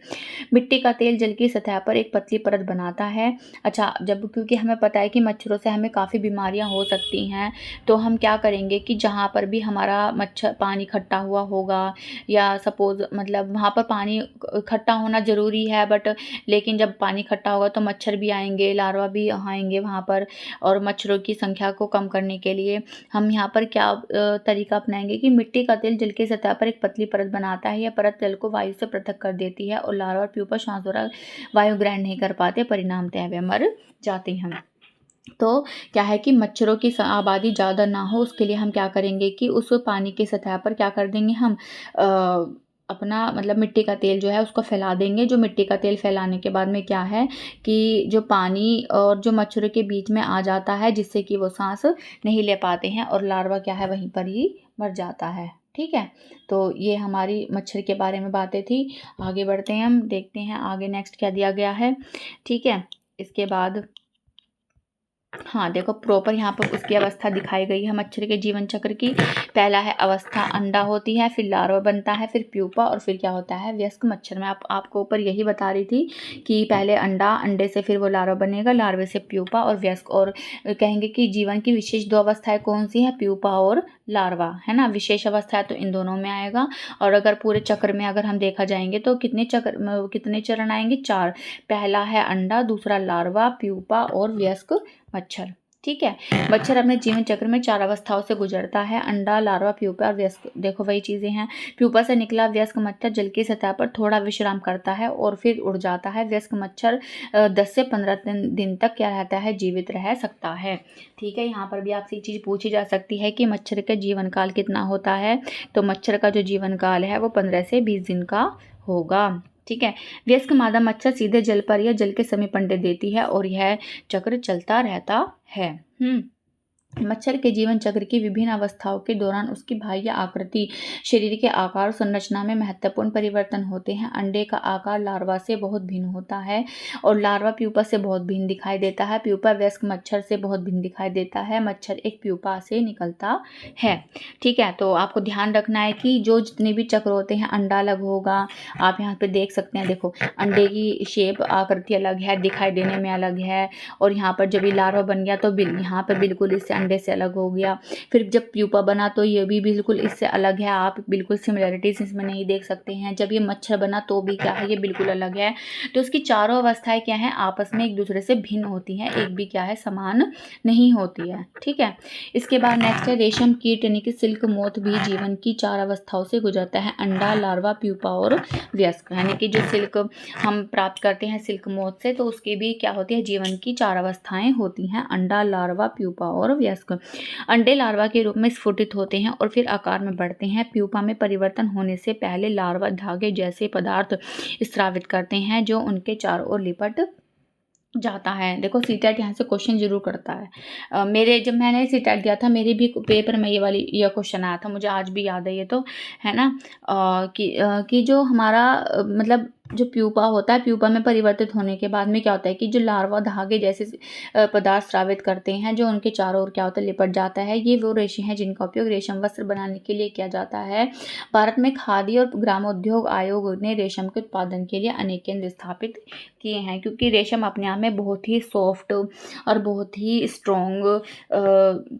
मिट्टी का तेल जल की सतह पर एक पतली परत बनाता है। अच्छा, जब क्योंकि हमें पता है कि मच्छरों से हमें काफ़ी बीमारियाँ हो सकती हैं, तो हम क्या करेंगे कि जहाँ पर भी हमारा मच्छर पानी इकट्ठा हुआ होगा, या सपोज़ मतलब वहाँ पर पानी इकट्ठा होना ज़रूरी है, बट लेकिन जब पानी इकट्ठा होगा तो मच्छर भी आएंगे, लार्वा भी आएंगे वहाँ पर, और मच्छरों की संख्या को कम करने के लिए हम यहाँ पर क्या तरीका अपनाएंगे कि मिट्टी का तेल जल की सतह पर एक पतली परत बनाता है। यह परत जल को वायु से पृथक कर देती है और लार्वा और प्यूपा श्वास द्वारा वायु ग्रहण नहीं कर पाते, परिणामतः वे मर जाते हैं। तो क्या है कि मच्छरों की आबादी ज़्यादा ना हो उसके लिए हम क्या करेंगे कि उस पानी की सतह पर क्या कर देंगे, हम अपना मतलब मिट्टी का तेल जो है उसको फैला देंगे। जो मिट्टी का तेल फैलाने के बाद में क्या है कि जो पानी और जो मच्छरों के बीच में आ जाता है जिससे कि वो सांस नहीं ले पाते हैं और लार्वा क्या है वहीं पर ही मर जाता है। ठीक है, तो ये हमारी मच्छर के बारे में बातें थी। आगे बढ़ते हैं, हम देखते हैं आगे नेक्स्ट क्या दिया गया है। ठीक है, इसके बाद हाँ देखो प्रॉपर यहाँ पर उसकी अवस्था दिखाई गई है मच्छर के जीवन चक्र की। पहला है अवस्था, अंडा होती है, फिर लार्वा बनता है, फिर प्यूपा, और फिर क्या होता है, वयस्क मच्छर। मैं आपको ऊपर यही बता रही थी कि पहले अंडा, अंडे से फिर वो लार्वा बनेगा, लार्वे से प्यूपा और वयस्क। और कहेंगे कि जीवन की विशेष दो अवस्थाएं कौन सी है, प्यूपा और लार्वा, है ना। विशेष अवस्था तो इन दोनों में आएगा। और अगर पूरे चक्र में अगर हम देखा जाएंगे तो कितने चरण आएंगे, 4। पहला है अंडा, दूसरा लार्वा, प्यूपा और वयस्क मच्छर। ठीक है, मच्छर अपने जीवन चक्र में 4 अवस्थाओं से गुजरता है, अंडा, लार्वा, प्यूपा और वयस्क। देखो वही चीज़ें हैं। प्यूपा से निकला वयस्क मच्छर जल की सतह पर थोड़ा विश्राम करता है और फिर उड़ जाता है। वयस्क मच्छर 10 से 15 दिन तक क्या रहता है, जीवित रह सकता है। ठीक है, यहाँ पर भी आपसे चीज़ पूछी जा सकती है कि मच्छर का जीवन काल कितना होता है। तो मच्छर का जो जीवन काल है वो 15 से 20 दिन का होगा। ठीक है, वयस्क मादा मच्छर सीधे जल पर या जल के समीप अंडे देती है और यह चक्र चलता रहता है। मच्छर के जीवन चक्र की विभिन्न अवस्थाओं के दौरान उसकी बाह्य आकृति, शरीर के आकार और संरचना में महत्वपूर्ण परिवर्तन होते हैं। अंडे का आकार लार्वा से बहुत भिन्न होता है और लार्वा प्यूपा से बहुत भिन्न दिखाई देता है। प्यूपा वयस्क मच्छर से बहुत भिन्न दिखाई देता है। मच्छर एक प्यूपा से निकलता है। ठीक है, तो आपको ध्यान रखना है कि जो जितने भी चक्र होते हैं, अंडा अलग होगा। आप यहाँ पे देख सकते हैं, देखो अंडे की शेप आकृति अलग है, दिखाई देने में अलग है। और यहाँ पर जब ये लार्वा बन गया तो यहाँ पर बिल्कुल इससे अंडे से अलग हो गया। फिर जब प्यूपा बना तो ये भी बिल्कुल इससे अलग है। आप बिल्कुल सिमिलरिटीज इसमें नहीं देख सकते हैं। जब ये मच्छर बना तो भी क्या है, ये बिल्कुल अलग है। तो इसकी चारों अवस्थाएं क्या है, आपस में एक दूसरे से भिन्न होती हैं, एक भी क्या है समान नहीं होती है। ठीक है, इसके बाद नेक्स्ट है रेशम कीट यानी कि सिल्क मोथ भी जीवन की 4 अवस्थाओं से गुजरता है। अंडा, लार्वा, प्यूपा और वयस्क। यानी कि जो सिल्क हम प्राप्त करते हैं सिल्क मोथ से, तो उसकी भी क्या होती है, जीवन की 4 अवस्थाएं होती हैं। अंडा, लार्वा, प्यूपा और वयस्क। अंडे लार्वा के रूप में स्फुटित होते हैं और फिर आकार में बढ़ते हैं। प्यूपा में परिवर्तन होने से पहले लार्वा धागे जैसे पदार्थ स्रावित करते हैं जो उनके चारों ओर लिपट जाता है। देखो सीटेट यहाँ से क्वेश्चन जरूर करता है। मेरे जब मैंने सीटेट दिया था, मेरे भी पेपर में ये क्वेश्चन आया था, मुझे आज भी याद है ये तो, है ना। कि जो हमारा मतलब जो प्यूपा होता है, प्यूपा में परिवर्तित होने के बाद में क्या होता है कि जो लार्वा धागे जैसे पदार्थ स्रावित करते हैं जो उनके चारों ओर क्या होता है, लिपट जाता है। ये वो रेशे हैं जिनका उपयोग रेशम वस्त्र बनाने के लिए किया जाता है। भारत में खादी और ग्रामोद्योग आयोग ने रेशम के उत्पादन के लिए अनेक केंद्र स्थापित किए हैं, क्योंकि रेशम अपने आप में बहुत ही सॉफ्ट और बहुत ही स्ट्रॉन्ग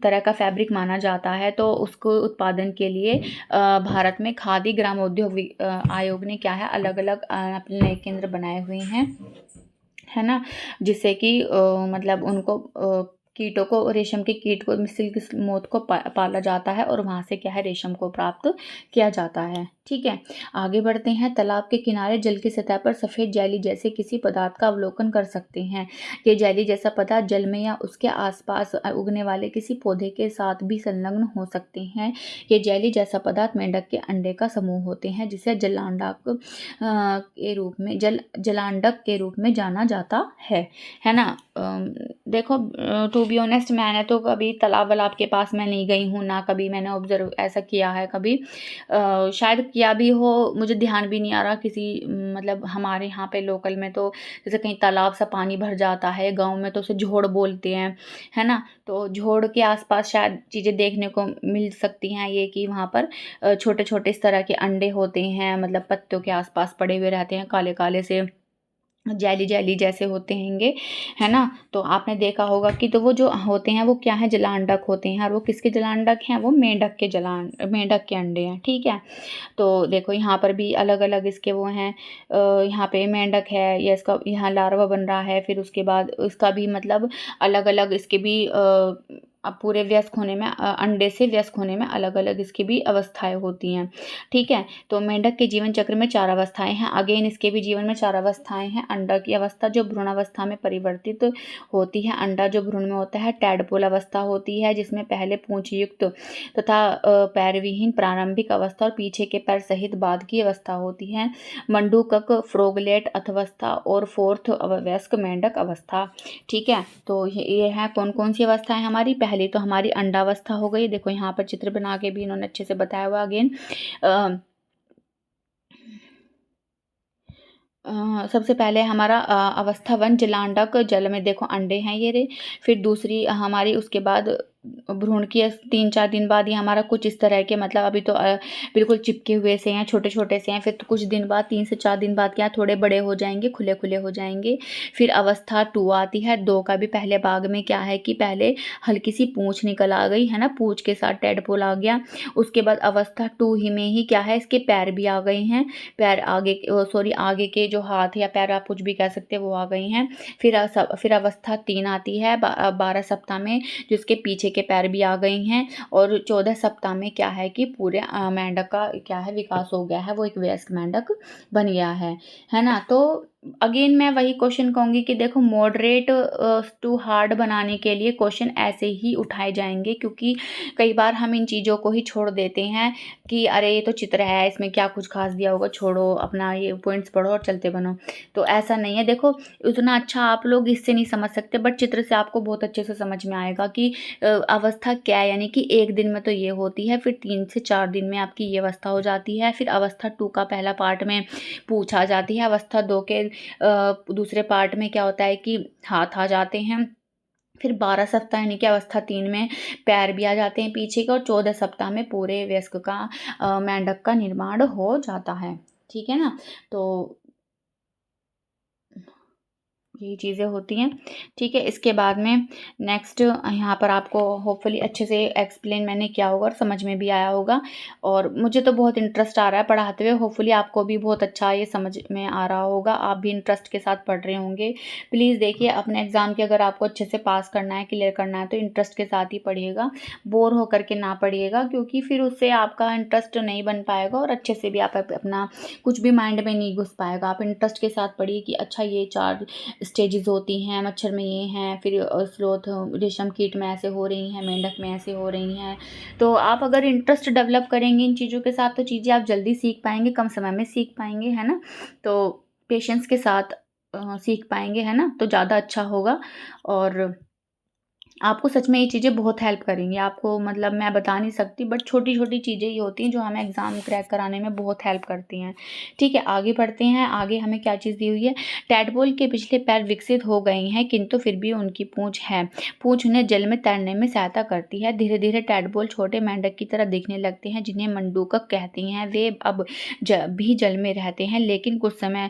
तरह का फैब्रिक माना जाता है। तो उसको उत्पादन के लिए भारत में खादी ग्रामोद्योग आयोग ने क्या है, अलग अलग अपने केंद्र बनाए हुए हैं, है ना। जिससे कि मतलब उनको कीटों को, रेशम के कीट को, सिल्क मोथ को पाला जाता है और वहाँ से क्या है, रेशम को प्राप्त किया जाता है। ठीक है, आगे बढ़ते हैं। तालाब के किनारे जल की सतह पर सफ़ेद जेली जैसे किसी पदार्थ का अवलोकन कर सकते हैं। ये जेली जैसा पदार्थ जल में या उसके आसपास उगने वाले किसी पौधे के साथ भी संलग्न हो सकते हैं। ये जेली जैसा पदार्थ मेंढक के अंडे का समूह होते हैं, जिसे जलांडक के रूप में जलांडक के रूप में जाना जाता है ना। देखो टू बी ऑनेस्ट, मैंने तो कभी तालाब वालाब के पास मैं नहीं गई हूँ, ना कभी मैंने ऑब्जर्व ऐसा किया है कभी। शायद किया भी हो, मुझे ध्यान भी नहीं आ रहा किसी, मतलब हमारे यहाँ पे लोकल में तो जैसे कहीं तालाब सा पानी भर जाता है, गांव में तो उसे झोड़ बोलते हैं, है ना। तो झोड़ के आसपास शायद चीज़ें देखने को मिल सकती हैं, ये कि वहाँ पर छोटे छोटे इस तरह के अंडे होते हैं, मतलब पत्तों के आसपास पड़े हुए रहते हैं, काले काले से जेली जेली जैसे होते हैंगे, है ना। तो आपने देखा होगा कि तो वो जो होते हैं वो क्या है, जलांडक होते हैं। और वो किसके जलांडक हैं, वो मेंढक के अंडे हैं। ठीक है, तो देखो यहाँ पर भी अलग अलग इसके वो हैं। यहाँ पे मेंढक है, या इसका यहाँ लार्वा बन रहा है, फिर उसके बाद उसका भी मतलब अलग अलग इसके भी अब पूरे व्यस्क होने में, अंडे से व्यस्क होने में अलग अलग इसकी भी अवस्थाएं होती हैं। ठीक है, तो मेंढक के जीवन चक्र में 4 अवस्थाएं हैं। अगेन इसके भी जीवन में 4 अवस्थाएं हैं। अंडा की अवस्था जो भ्रूण अवस्था में परिवर्तित होती है। अंडा जो भ्रूण में होता है टैडपोल अवस्था होती है, जिसमें पहले पूंछ युक्त तथा पैरविहीन प्रारंभिक अवस्था और पीछे के पैर सहित बाद की अवस्था होती है। मंडूकक, फ्रोगलेट अवस्था और 4th वयस्क मेंढक अवस्था। ठीक है, तो ये है कौन कौन सी अवस्थाएं हमारी। पहली तो हमारी अंडावस्था हो गई, देखो यहाँ पर चित्र बना के भी इन्होंने अच्छे से बताया हुआ। अगेन सबसे पहले हमारा अवस्था 1 जलांडक, जल में देखो अंडे हैं ये रे। फिर दूसरी हमारी, उसके बाद भ्रूण की 3-4 दिन बाद ये हमारा कुछ इस तरह के, मतलब अभी तो बिल्कुल चिपके हुए से हैं, छोटे छोटे से हैं। फिर तो कुछ दिन बाद 3 से 4 दिन बाद क्या थोड़े बड़े हो जाएंगे, खुले खुले हो जाएंगे। फिर अवस्था 2 आती है। 2 का भी पहले भाग में क्या है कि पहले हल्की सी पूंछ निकल आ गई, है ना, पूंछ के साथ टेडपोल आ गया। उसके बाद अवस्था 2 ही में ही क्या है, इसके पैर भी आ गए हैं। पैर आगे, सॉरी आगे के जो हाथ या पैर आप कुछ भी कह सकते हैं, वो आ गई हैं। फिर अवस्था 3 आती है 12 सप्ताह में, जिसके पीछे के पैर भी आ गई हैं। और 14 सप्ताह में क्या है कि पूरे मेंढक का क्या है, विकास हो गया है, वो एक वयस्क मेंढक बन गया है ना। तो अगेन मैं वही क्वेश्चन कहूँगी कि देखो मॉडरेट टू हार्ड बनाने के लिए क्वेश्चन ऐसे ही उठाए जाएंगे, क्योंकि कई बार हम इन चीज़ों को ही छोड़ देते हैं कि अरे ये तो चित्र है, इसमें क्या कुछ खास दिया होगा, छोड़ो अपना ये पॉइंट्स पढ़ो और चलते बनो। तो ऐसा नहीं है। देखो उतना अच्छा आप लोग इससे नहीं समझ सकते, बट चित्र से आपको बहुत अच्छे से समझ में आएगा कि अवस्था क्या है। यानी कि एक दिन में तो ये होती है, फिर 3 से 4 दिन में आपकी ये अवस्था हो जाती है। फिर अवस्था 2 का पहला पार्ट में पूछा जाती है। अवस्था 2 के दूसरे पार्ट में क्या होता है कि हाथ आ जाते हैं। फिर 12 सप्ताह यानी कि अवस्था 3 में पैर भी आ जाते हैं पीछे के, और 14 सप्ताह में पूरे वयस्क का मेंढक का निर्माण हो जाता है। ठीक है ना। तो यही चीज़ें होती हैं। ठीक है। इसके बाद में नेक्स्ट यहाँ पर आपको होपफुली अच्छे से एक्सप्लेन मैंने किया होगा और समझ में भी आया होगा, और मुझे तो बहुत इंटरेस्ट आ रहा है पढ़ाते हुए। होपफुली आपको भी बहुत अच्छा ये समझ में आ रहा होगा, आप भी इंटरेस्ट के साथ पढ़ रहे होंगे। प्लीज़ देखिए अपने एग्ज़ाम के अगर आपको अच्छे से पास करना है, क्लियर करना है, तो इंटरेस्ट के साथ ही पढ़िएगा, बोर होकर के ना पढ़िएगा, क्योंकि फिर उससे आपका इंटरेस्ट नहीं बन पाएगा और अच्छे से भी आप अपना कुछ भी माइंड में नहीं घुस पाएगा। आप इंटरेस्ट के साथ पढ़िए कि अच्छा ये 4 स्टेजेस होती हैं, मच्छर में ये हैं, फिर स्लोथ रेशम कीट में ऐसे हो रही हैं, मेंढक में ऐसे हो रही हैं। तो आप अगर इंटरेस्ट डेवलप करेंगे इन चीज़ों के साथ, तो चीज़ें आप जल्दी सीख पाएंगे, कम समय में सीख पाएंगे, है ना। तो पेशेंस के साथ सीख पाएंगे, है ना, तो ज़्यादा अच्छा होगा। और आपको सच में ये चीज़ें बहुत हेल्प करेंगी। आपको मतलब मैं बता नहीं सकती, बट छोटी छोटी चीज़ें ही होती हैं जो हमें एग्ज़ाम क्रैक कराने में बहुत हेल्प करती हैं। ठीक है, आगे बढ़ते हैं। आगे हमें क्या चीज़ दी हुई है। टैडपोल के पिछले पैर विकसित हो गए हैं, किंतु फिर भी उनकी पूँछ है। पूँछ उन्हें जल में तैरने में सहायता करती है। धीरे धीरे टैडपोल छोटे मेंढक की तरह दिखने लगते हैं, जिन्हें मंडूकक कहती हैं। वे अब भी जल में रहते हैं, लेकिन कुछ समय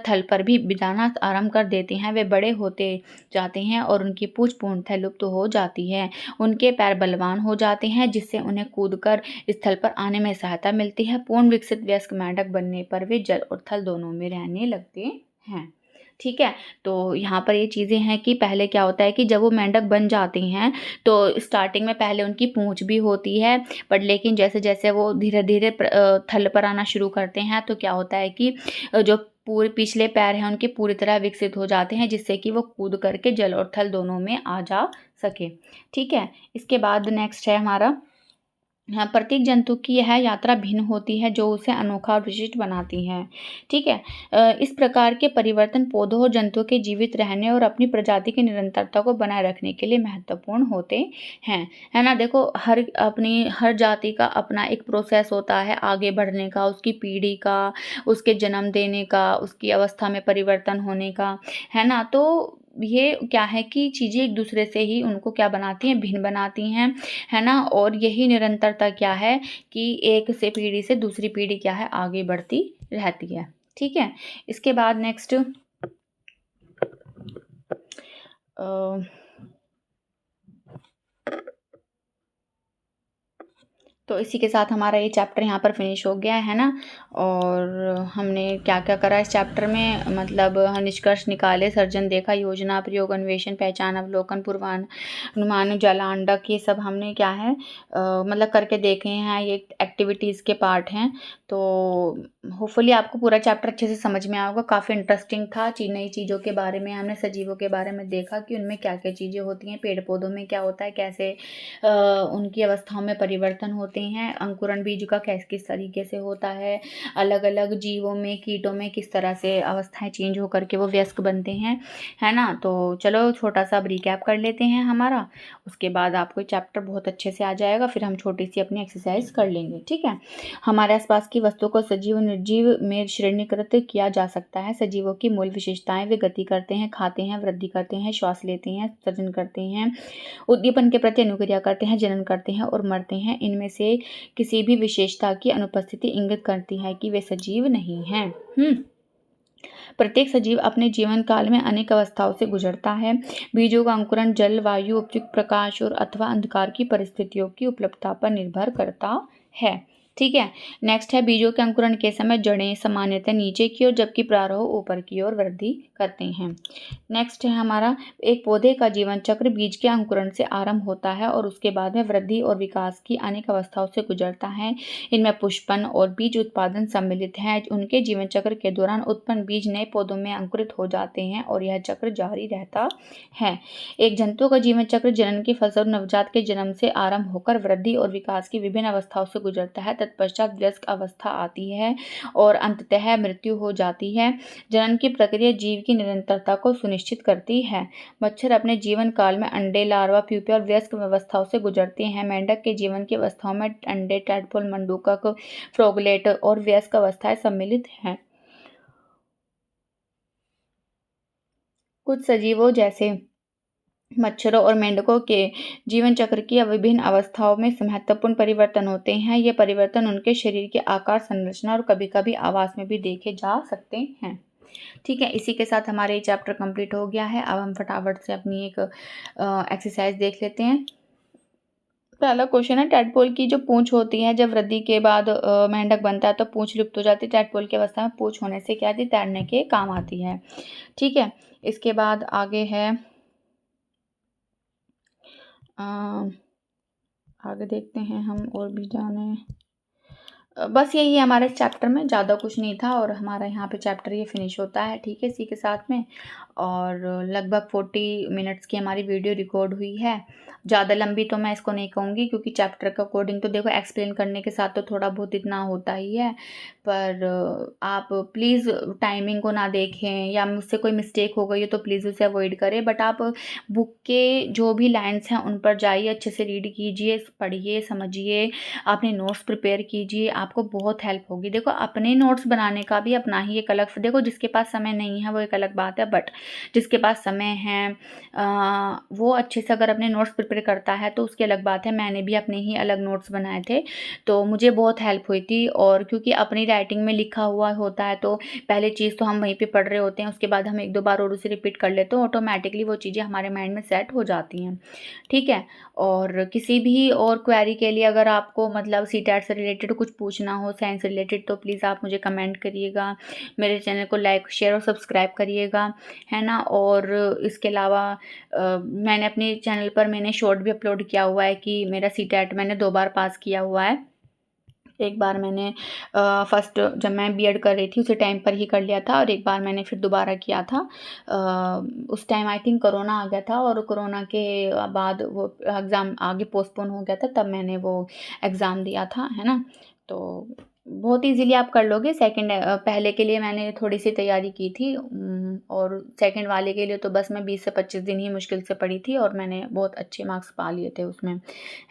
थल पर भी बिताना आरम्भ कर देते हैं। वे बड़े होते जाते हैं और उनकी पूँछ पूर्णतः लुप्त हो जाती है। उनके पैर बलवान हो जाते हैं, जिससे उन्हें कूदकर स्थल पर आने में सहायता मिलती है। पूर्ण विकसित वयस्क मेंढक बनने पर वे जल और थल दोनों में रहने लगते हैं। ठीक है। तो यहाँ पर ये चीज़ें हैं कि पहले क्या होता है कि जब वो मेंढक बन जाते हैं, तो स्टार्टिंग में पहले उनकी पूँछ भी होती है, बट लेकिन जैसे जैसे वो धीरे धीरे थल पर आना शुरू करते हैं, तो क्या होता है कि जो पूरे पिछले पैर हैं उनके पूरी तरह विकसित हो जाते हैं, जिससे कि वो कूद करके जल और थल दोनों में आ जा सके। ठीक है। इसके बाद नेक्स्ट है हमारा, हाँ, प्रत्येक जंतु की यह यात्रा भिन्न होती है, जो उसे अनोखा और विशिष्ट बनाती है। ठीक है। इस प्रकार के परिवर्तन पौधों और जंतुओं के जीवित रहने और अपनी प्रजाति की निरंतरता को बनाए रखने के लिए महत्वपूर्ण होते हैं, है ना। देखो हर जाति का अपना एक प्रोसेस होता है आगे बढ़ने का, उसकी पीढ़ी का, उसके जन्म देने का, उसकी अवस्था में परिवर्तन होने का, है ना। तो ये क्या है कि चीज़ें एक दूसरे से ही उनको क्या बनाती हैं, भिन्न बनाती हैं, है ना। और यही निरंतरता क्या है कि एक से पीढ़ी से दूसरी पीढ़ी क्या है आगे बढ़ती रहती है। ठीक है। इसके बाद नेक्स्ट तो इसी के साथ हमारा ये चैप्टर यहाँ पर फिनिश हो गया है ना। और हमने क्या क्या करा इस चैप्टर में, मतलब निष्कर्ष निकाले, सर्जन देखा, योजना, प्रयोग, अन्वेषण, पहचान, अवलोकन, पूर्वानुमान, जलांडक, ये सब हमने क्या है मतलब करके देखे हैं। ये एक्टिविटीज़ के पार्ट हैं। तो होपफुली आपको पूरा चैप्टर अच्छे से समझ में आएगा। काफ़ी इंटरेस्टिंग था। नई चीज़ों के बारे में हमने सजीवों के बारे में देखा कि उनमें क्या क्या चीज़ें होती हैं, पेड़ पौधों में क्या होता है, कैसे उनकी अवस्थाओं में परिवर्तन होते हैं, अंकुरण बीज का किस तरीके से होता है, अलग अलग जीवों में, कीटों में किस तरह से अवस्थाएं चेंज होकर के वो वयस्क बनते हैं, है ना। तो चलो छोटा सा रिकैप कर लेते हैं हमारा, उसके बाद आपको चैप्टर बहुत अच्छे से आ जाएगा। फिर हम छोटी सी अपनी एक्सरसाइज कर लेंगे। ठीक है। हमारे आसपास की वस्तुओं को सजीव और निर्जीव में श्रेणीकृत किया जा सकता है। सजीवों की मूल विशेषताएं, वे गति करते हैं, खाते हैं, वृद्धि करते हैं, श्वास लेते हैं, सर्जन करते हैं, उद्दीपन के प्रति अनुक्रिया करते हैं, जनन करते हैं और मरते हैं। इनमें से किसी भी विशेषता की अनुपस्थिति इंगित करती है कि वे सजीव नहीं हैं। प्रत्येक सजीव अपने जीवन काल में अनेक अवस्थाओं से गुजरता है। बीजों का अंकुरण जल, वायु, उपयुक्त प्रकाश और अथवा अंधकार की परिस्थितियों की उपलब्धता पर निर्भर करता है। ठीक है। नेक्स्ट है बीजों के अंकुरण के समय जड़ें सामान्यतः नीचे की ओर जबकि प्रारंभ ऊपर की ओर वृद्धि करते हैं। नेक्स्ट है हमारा एक पौधे का जीवन चक्र बीज के अंकुरण से आरंभ होता है और उसके बाद में वृद्धि और विकास की अनेक अवस्थाओं से गुजरता है। इनमें पुष्पन और बीज उत्पादन सम्मिलित है। उनके जीवन चक्र के दौरान उत्पन्न बीज नए पौधों में अंकुरित हो जाते हैं और यह चक्र जारी रहता है। एक जंतु का जीवन चक्र जनन की फलस्वरूप नवजात के जन्म से आरंभ होकर वृद्धि और विकास की विभिन्न अवस्थाओं से गुजरता है। तत्पश्चात वयस्क अवस्था आती है और अंततः मृत्यु हो जाती है। जनन की प्रक्रिया जीव की निरंतरता को सुनिश्चित करती है। मच्छर अपने जीवन काल में अंडे, लार्वा, प्यूपा और वयस्क अवस्थाओं से गुजरते हैं। मेंढक के जीवन की अवस्थाओं में अंडे, टैडपोल, मंडूकक, फ्रॉगलेट और वयस्क अवस्थाएं सम्मिलित हैं। कुछ सजीवों जैसे मच्छरों और मेंढकों के जीवन चक्र की विभिन्न अवस्थाओं में महत्वपूर्ण परिवर्तन होते हैं। ये परिवर्तन उनके शरीर के आकार, संरचना और कभी-कभी आवास में भी देखे जा सकते हैं। ठीक है, इसी के साथ हमारे ये चैप्टर कंप्लीट हो गया है। अब हम फटाफट से अपनी एक एक्सरसाइज देख लेते हैं। पहला क्वेश्चन है, टैडपोल की जो पूंछ होती है जब वृद्धि के बाद मेंढक बनता है तो पूंछ लुप्त हो जाती है। टैडपोल की अवस्था में पूंछ होने से क्या आती है? तैरने के काम आती है। ठीक है, इसके बाद आगे है आगे देखते हैं हम और भी जाने। बस यही है हमारे चैप्टर में, ज़्यादा कुछ नहीं था और हमारा यहाँ पे चैप्टर ये फिनिश होता है। ठीक है, इसी के साथ में और लगभग 40 मिनट्स की हमारी वीडियो रिकॉर्ड हुई है। ज़्यादा लंबी तो मैं इसको नहीं कहूँगी क्योंकि चैप्टर के अकॉर्डिंग तो देखो एक्सप्लेन करने के साथ तो थोड़ा बहुत इतना होता ही है, पर आप प्लीज़ टाइमिंग को ना देखें या मुझसे कोई मिस्टेक हो गई है तो प्लीज़ उसे अवॉइड करें। बट आप बुक के जो भी लाइन्स हैं उन पर जाइए, अच्छे से रीड कीजिए, पढ़िए, समझिए, अपने नोट्स प्रिपेयर कीजिए, आपको बहुत हेल्प होगी। देखो अपने नोट्स बनाने का भी अपना ही एक अलग, देखो जिसके पास समय नहीं है वो एक अलग बात है, बट जिसके पास समय है वो अच्छे से अगर अपने नोट्स प्रिपेयर करता है तो उसकी अलग बात है। मैंने भी अपने ही अलग नोट्स बनाए थे तो मुझे बहुत हेल्प हुई थी। और क्योंकि अपनी राइटिंग में लिखा हुआ होता है तो पहले चीज़ तो हम वहीं पे पढ़ रहे होते हैं, उसके बाद हम एक दो बार और उसे रिपीट कर लेते हैं, ऑटोमेटिकली वो चीज़ें हमारे माइंड में सेट हो जाती हैं। ठीक है, और किसी भी और क्वेरी के लिए अगर आपको मतलब सीटेट से रिलेटेड कुछ पूछना हो, साइंस रिलेटेड, तो प्लीज़ आप मुझे कमेंट करिएगा। मेरे चैनल को लाइक, शेयर और सब्सक्राइब करिएगा, है ना। और इसके अलावा मैंने अपने चैनल पर मैंने शॉर्ट भी अपलोड किया हुआ है कि मेरा सीटेट मैंने 2 बार पास किया हुआ है। एक बार मैंने फर्स्ट जब मैं बीएड कर रही थी उसी टाइम पर ही कर लिया था और एक बार मैंने फिर दोबारा किया था। उस टाइम आई थिंक कोरोना आ गया था और कोरोना के बाद वो एग्ज़ाम आगे पोस्टपोन हो गया था, तब मैंने वो एग्ज़ाम दिया था, है ना। तो बहुत ईज़िली आप कर लोगे। सेकंड पहले के लिए मैंने थोड़ी-सी तैयारी की थी और सेकंड वाले के लिए तो बस मैं 20 से 25 दिन ही मुश्किल से पढ़ी थी और मैंने बहुत अच्छे मार्क्स पा लिए थे उसमें,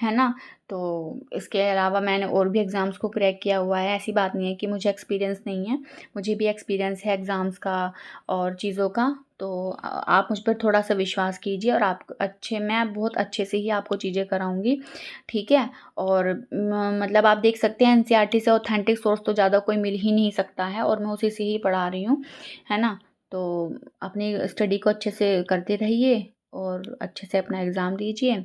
है ना। तो इसके अलावा मैंने और भी एग्ज़ाम्स को क्रैक किया हुआ है। ऐसी बात नहीं है कि मुझे एक्सपीरियंस नहीं है, मुझे भी एक्सपीरियंस है एग्ज़ाम्स का और चीज़ों का। तो आप मुझ पर थोड़ा-सा विश्वास कीजिए और आप मैं बहुत अच्छे से ही आपको चीज़ें कराऊँगी, ठीक है। और मतलब आप देख सकते हैं एनसीईआरटी से ऑथेंटिक सोर्स तो ज़्यादा कोई मिल ही नहीं सकता है और मैं उसी से ही पढ़ा रही हूँ, है ना। तो अपनी स्टडी को अच्छे से करते रहिए और अच्छे से अपना एग्ज़ाम दीजिए।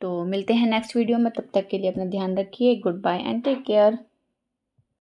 तो मिलते हैं नेक्स्ट वीडियो में, तब तक के लिए अपना ध्यान रखिए। Goodbye and take care.